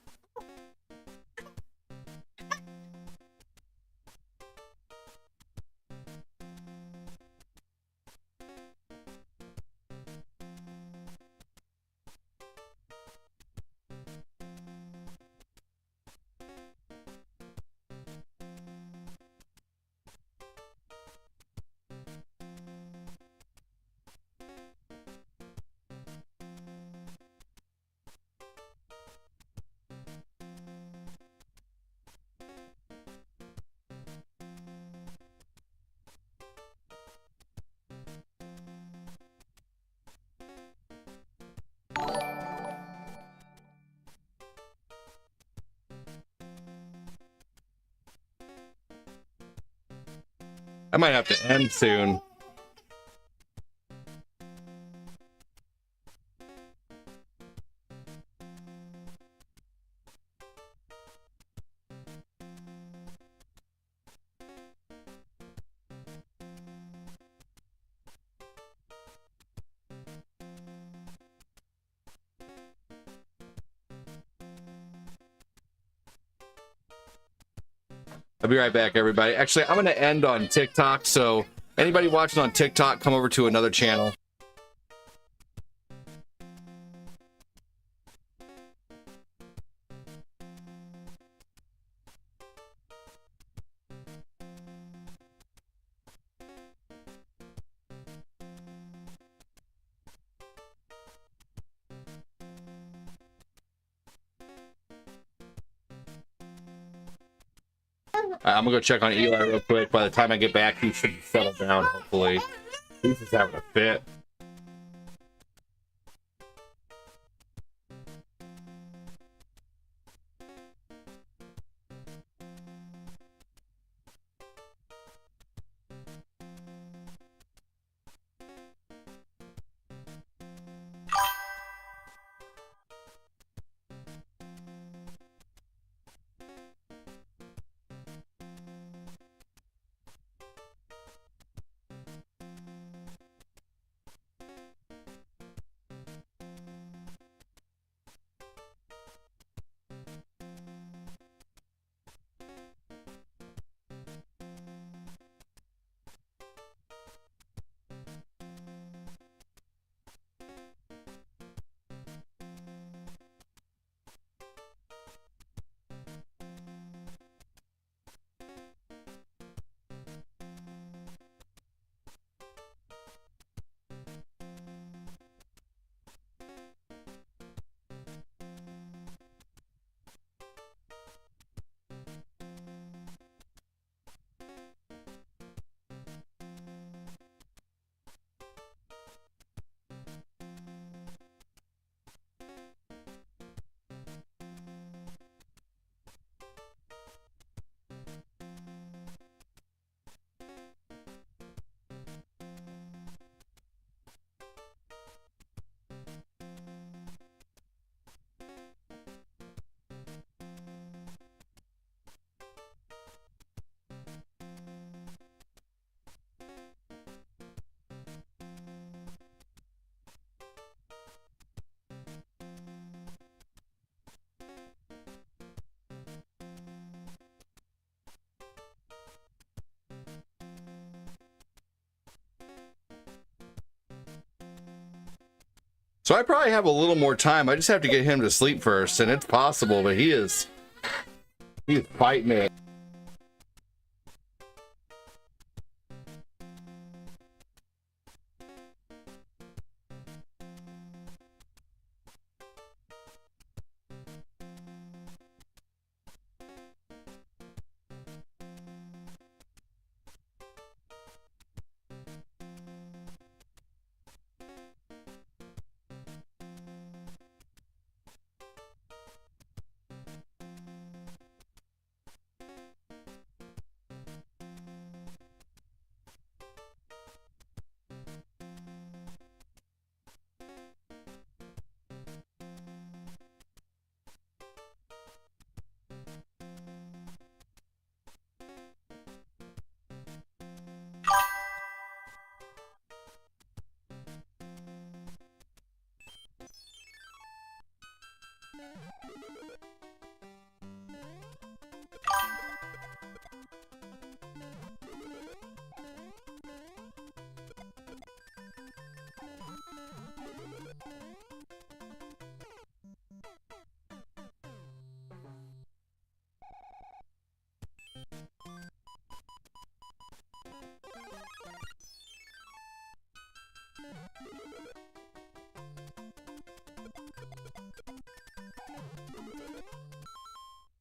I might have to end soon. I'll be right back, everybody. Actually, I'm going to end on TikTok, so anybody watching on TikTok, come over to another channel. I'm gonna go check on Eli real quick. By the time I get back, he should settle down, hopefully. He's just having a fit. So I probably have a little more time. I just have to get him to sleep first, and it's possible, but he's fighting it.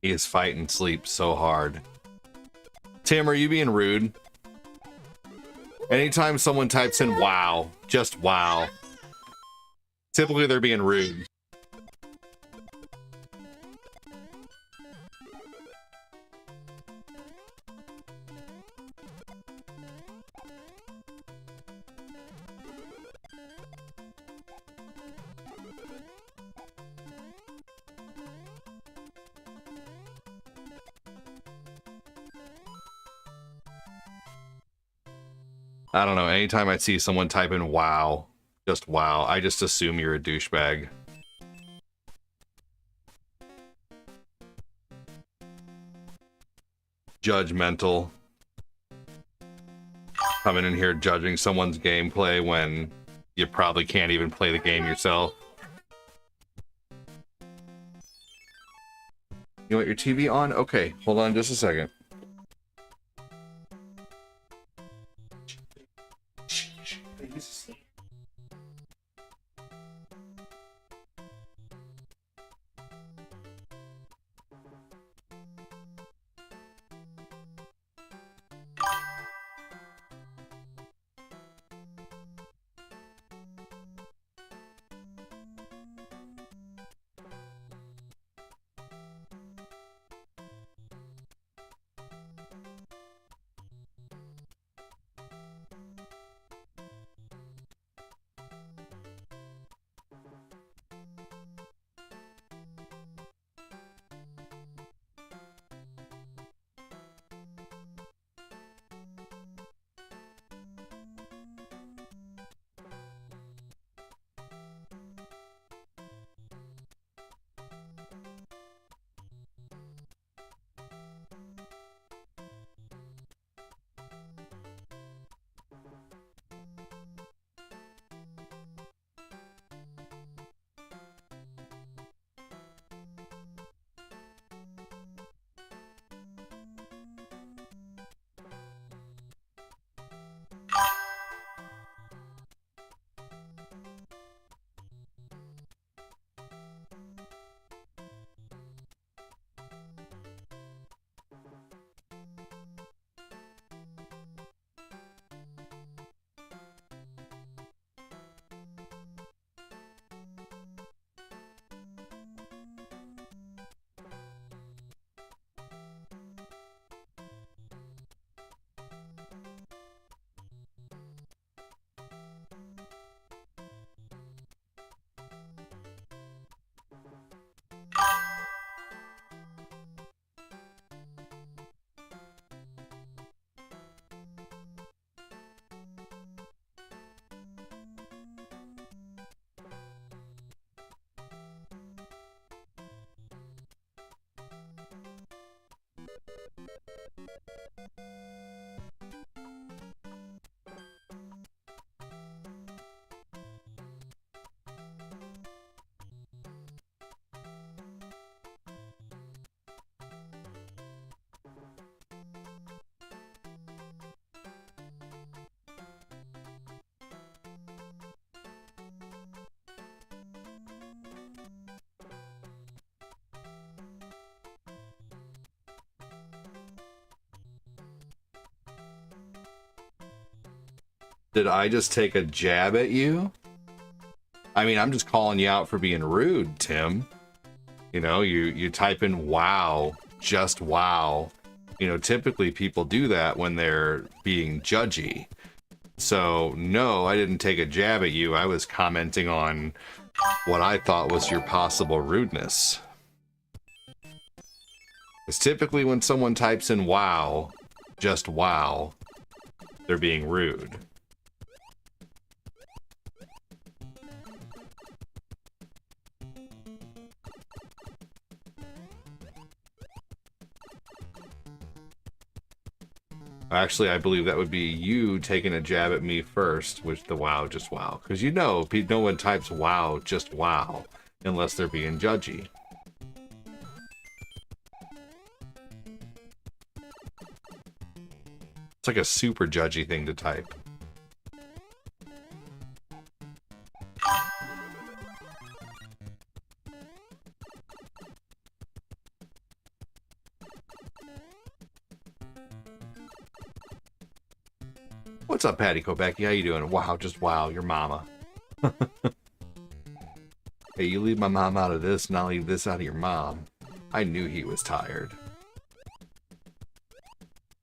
He is fighting sleep so hard. Tim, are you being rude? Anytime someone types in wow, just wow, typically they're being rude. I don't know, anytime I see someone type in wow, just wow, I just assume you're a douchebag. Judgmental. Coming in here judging someone's gameplay when you probably can't even play the game yourself. You want your TV on? Okay, hold on just a second. Did I just take a jab at you? I mean, I'm just calling you out for being rude, Tim. You know, you type in wow, just wow. You know, typically people do that when they're being judgy. So, no, I didn't take a jab at you. I was commenting on what I thought was your possible rudeness. Because typically when someone types in wow, just wow, they're being rude. Actually, I believe that would be you taking a jab at me first, with the wow, just wow. Because you know, no one types wow, just wow, unless they're being judgy. It's like a super judgy thing to type. What's up, Patty Kopecky? How you doing? Wow, just wow, your mama. Hey, you leave my mom out of this, and I'll leave this out of your mom. I knew he was tired.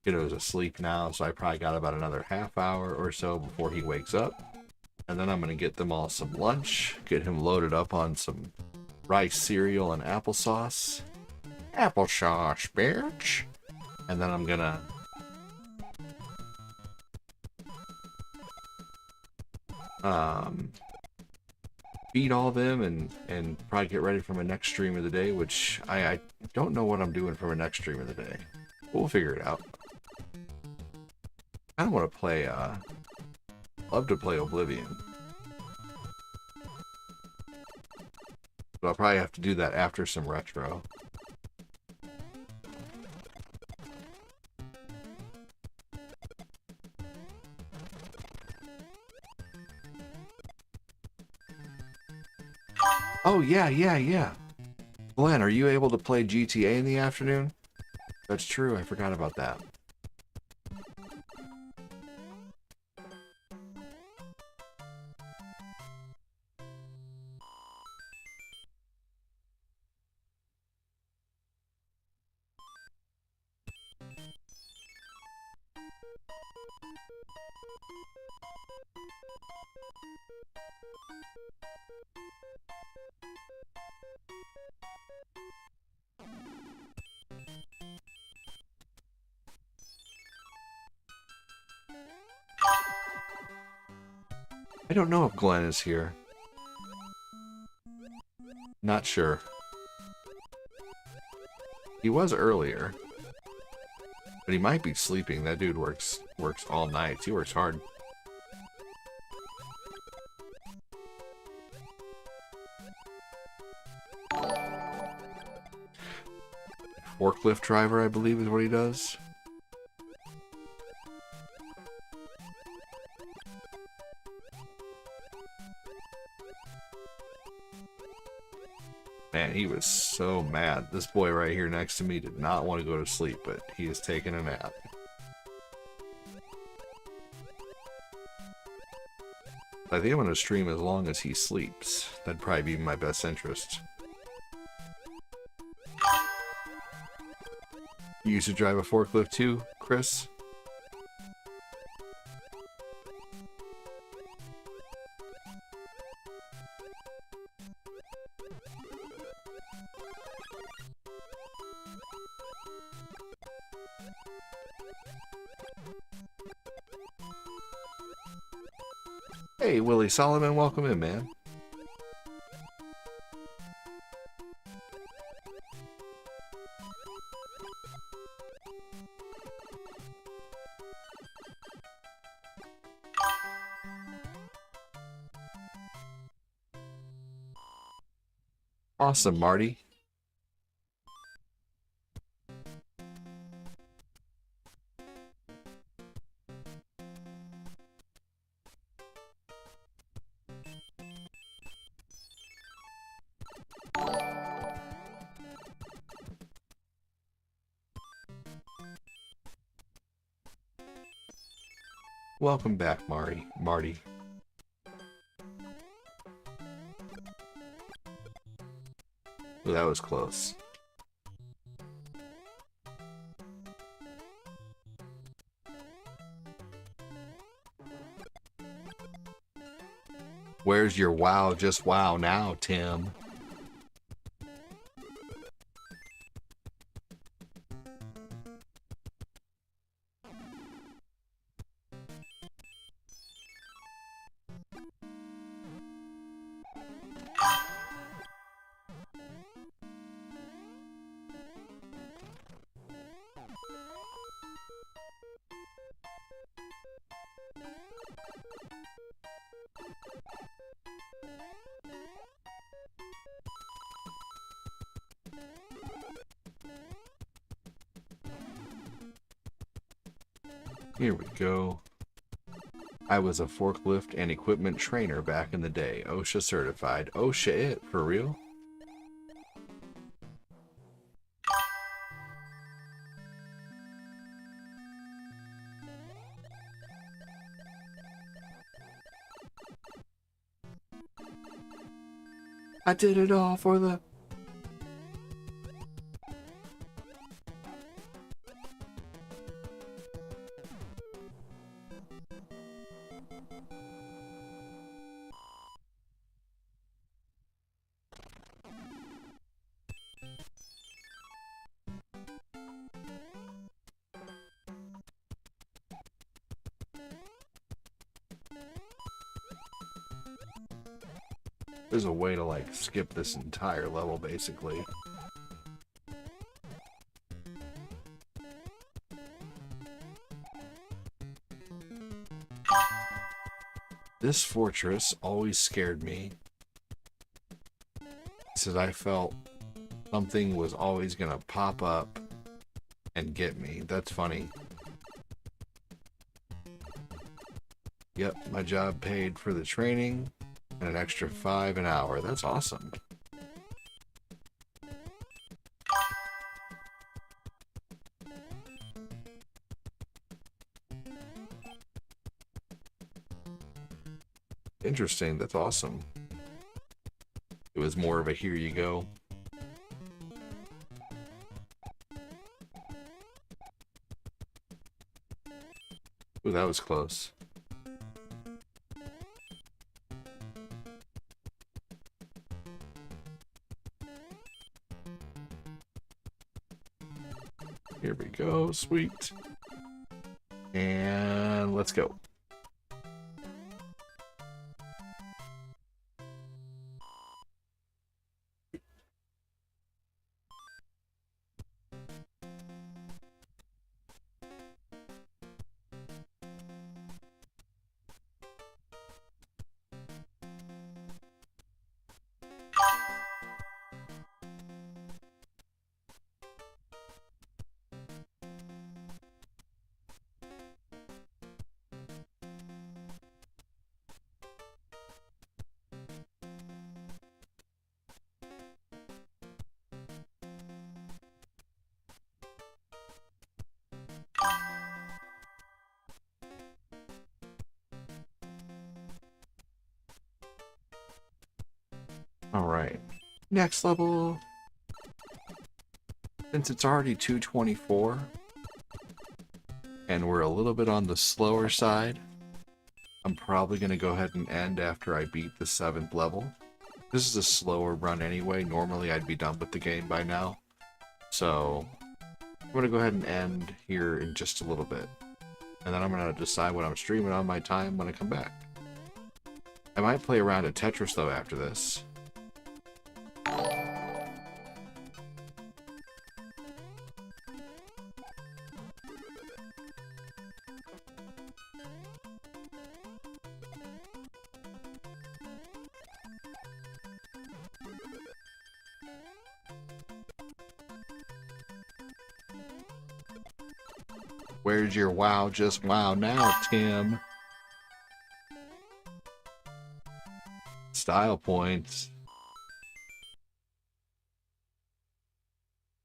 Kiddo's asleep now, so I probably got about another half hour or so before he wakes up. And then I'm going to get them all some lunch, get him loaded up on some rice cereal and applesauce. Applesauce, bitch. And then I'm going to feed all them and probably get ready for my next stream of the day, which I don't know what I'm doing for my next stream of the day. We'll figure it out. I don't want to play, love to play Oblivion. But I'll probably have to do that after some retro. Oh, yeah. Glenn, are you able to play GTA in the afternoon? That's true, I forgot about that. I don't know if Glenn is here. Not sure. He was earlier. But he might be sleeping. That dude works all night. He works hard. Forklift driver, I believe, is what he does. Man, he was so mad. This boy right here next to me did not want to go to sleep, but he is taking a nap. I think I'm going to stream as long as he sleeps. That'd probably be in my best interest. You used to drive a forklift too, Chris? Hey, Willie Solomon, welcome in, man. Awesome, Marty. Welcome back, Marty. Ooh, that was close. Where's your wow, just wow now, Tim? Here we go. I was a forklift and equipment trainer back in the day. OSHA certified. Oh shit, for real? I did it all for the... There's a way to, like, skip this entire level, basically. This fortress always scared me. Because I felt something was always gonna pop up and get me. That's funny. Yep, my job paid for the training. And an extra 5 an hour. That's awesome. Interesting. That's awesome. It was more of a here you go. Ooh, that was close. Here we go, sweet. And let's go. Alright, next level. Since it's already 224, and we're a little bit on the slower side, I'm probably going to go ahead and end after I beat the 7th level. This is a slower run anyway. Normally I'd be done with the game by now. So, I'm going to go ahead and end here in just a little bit. And then I'm going to decide what I'm streaming on my time when I come back. I might play around at Tetris though after this. Where's your wow, just wow now, Tim? Style points.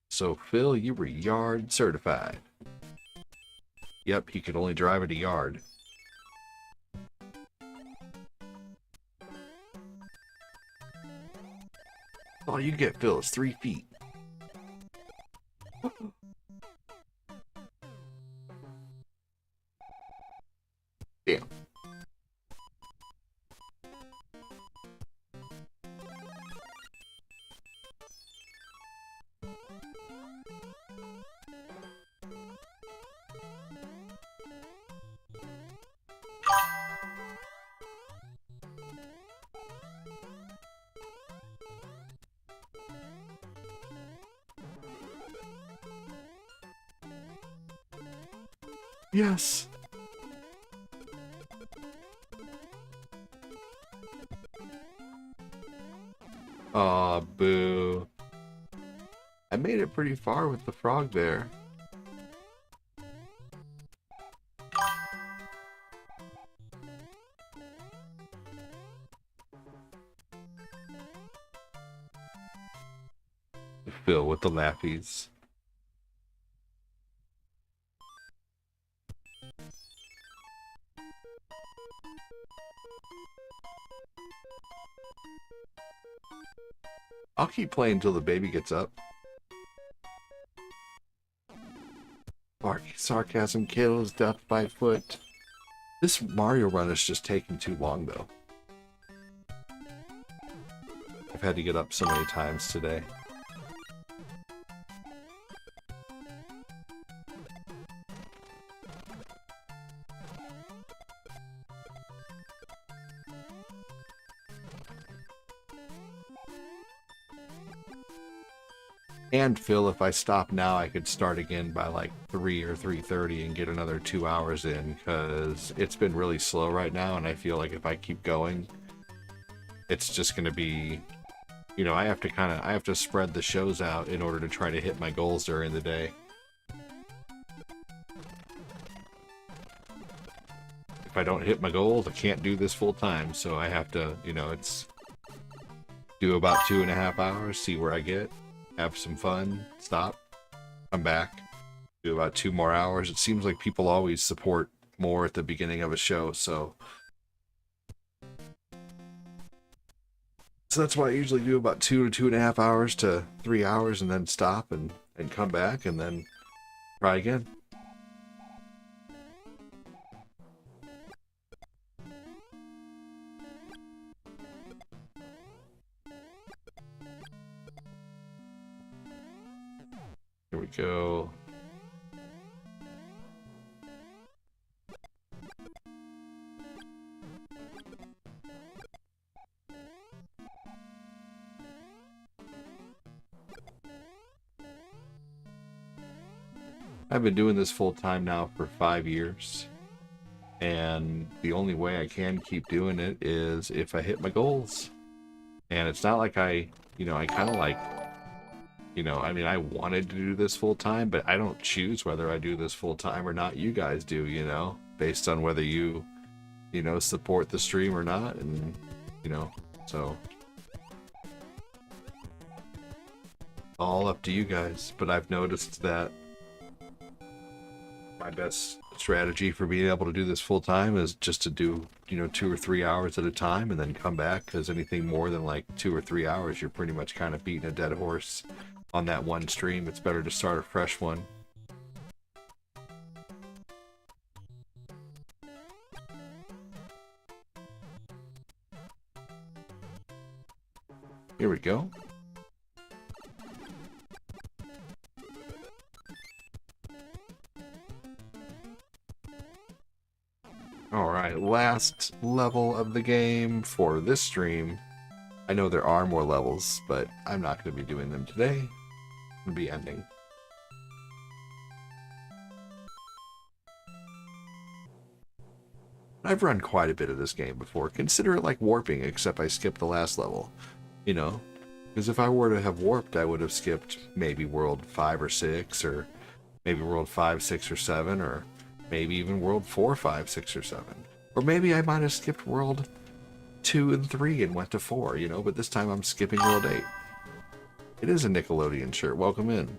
So, Phil, you were yard certified. Yep, he could only drive at a yard. All you get, Phil, is 3 feet. Damn. Yes. Aw, boo. I made it pretty far with the frog there. Phil with the laughies. I'll keep playing until the baby gets up. Sarcasm kills, death by foot. This Mario run is just taking too long, though. I've had to get up so many times today. And Phil, if I stop now, I could start again by like 3 or 3:30 and get another 2 hours in, because it's been really slow right now, and I feel like if I keep going, it's just going to be, you know, I have to spread the shows out in order to try to hit my goals during the day. If I don't hit my goals, I can't do this full time, so I have to, you know, it's do about 2.5 hours, see where I get. Have some fun, stop, come back, do about 2 more hours. It seems like people always support more at the beginning of a show, so that's why I usually do about 2 to 2.5 hours to 3 hours, and then stop and come back and then try again. Here we go. I've been doing this full time now for 5 years, and the only way I can keep doing it is if I hit my goals. And it's not like I kind of like, I mean, I wanted to do this full time, but I don't choose whether I do this full time or not. You guys do, based on whether you support the stream or not. And, so all up to you guys. But I've noticed that my best strategy for being able to do this full time is just to do, 2 or 3 hours at a time and then come back, because anything more than like 2 or 3 hours, you're pretty much kind of beating a dead horse on that one stream. It's better to start a fresh one. Here we go. Alright, last level of the game for this stream. I know there are more levels, but I'm not going to be doing them today. I'm going to be ending. I've run quite a bit of this game before. Consider it like warping, except I skipped the last level. Because if I were to have warped, I would have skipped maybe World 5 or 6, or maybe World 5, 6, or 7, or maybe even World 4, 5, 6, or 7. Or maybe I might have skipped World 2 and 3 and went to 4, but this time I'm skipping World 8. It is a Nickelodeon shirt. Welcome in.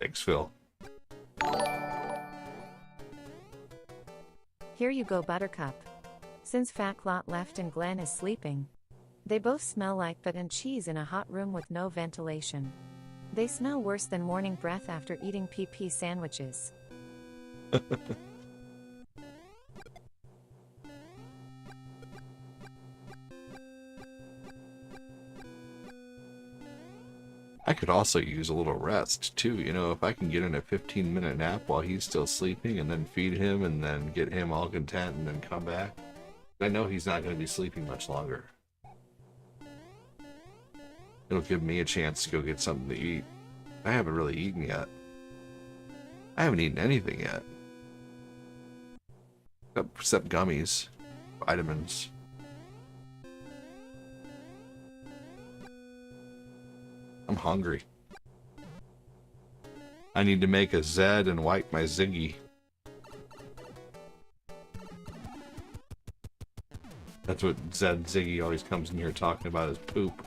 Thanks, Phil. Here you go, Buttercup. Since Fat Clot left and Glenn is sleeping, they both smell like butt and cheese in a hot room with no ventilation. They smell worse than morning breath after eating PP sandwiches. I could also use a little rest too, you know, if I can get in a 15-minute nap while he's still sleeping and then feed him and then get him all content and then come back. I know he's not going to be sleeping much longer. It'll give me a chance to go get something to eat. I haven't really eaten yet. I haven't eaten anything yet. Except gummies, vitamins. I'm hungry. I need to make a Zed and wipe my Ziggy. That's what Zed Ziggy always comes in here talking about, is poop.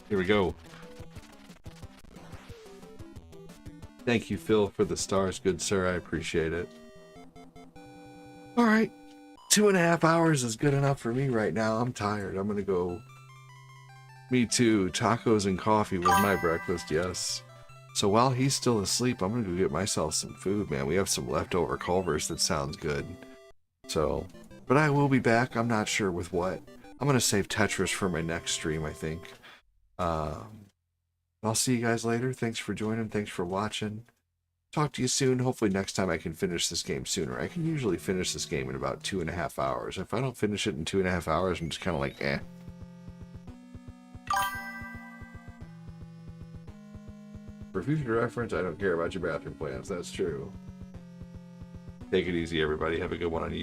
Here we go. Thank you, Phil, for the stars, good sir. I appreciate it. Alright. 2.5 hours is good enough for me right now. I'm tired. I'm gonna go. Me too. Tacos and coffee was my breakfast, yes. So while he's still asleep, I'm gonna go get myself some food, man. We have some leftover Culvers that sounds good. So, but I will be back. I'm not sure with what. I'm gonna save Tetris for my next stream, I think. I'll see you guys later. Thanks for joining. Thanks for watching. Talk to you soon. Hopefully next time I can finish this game sooner. I can usually finish this game in about 2.5 hours. If I don't finish it in 2.5 hours, I'm just kind of like, eh. For future reference, I don't care about your bathroom plans. That's true. Take it easy, everybody. Have a good one on YouTube.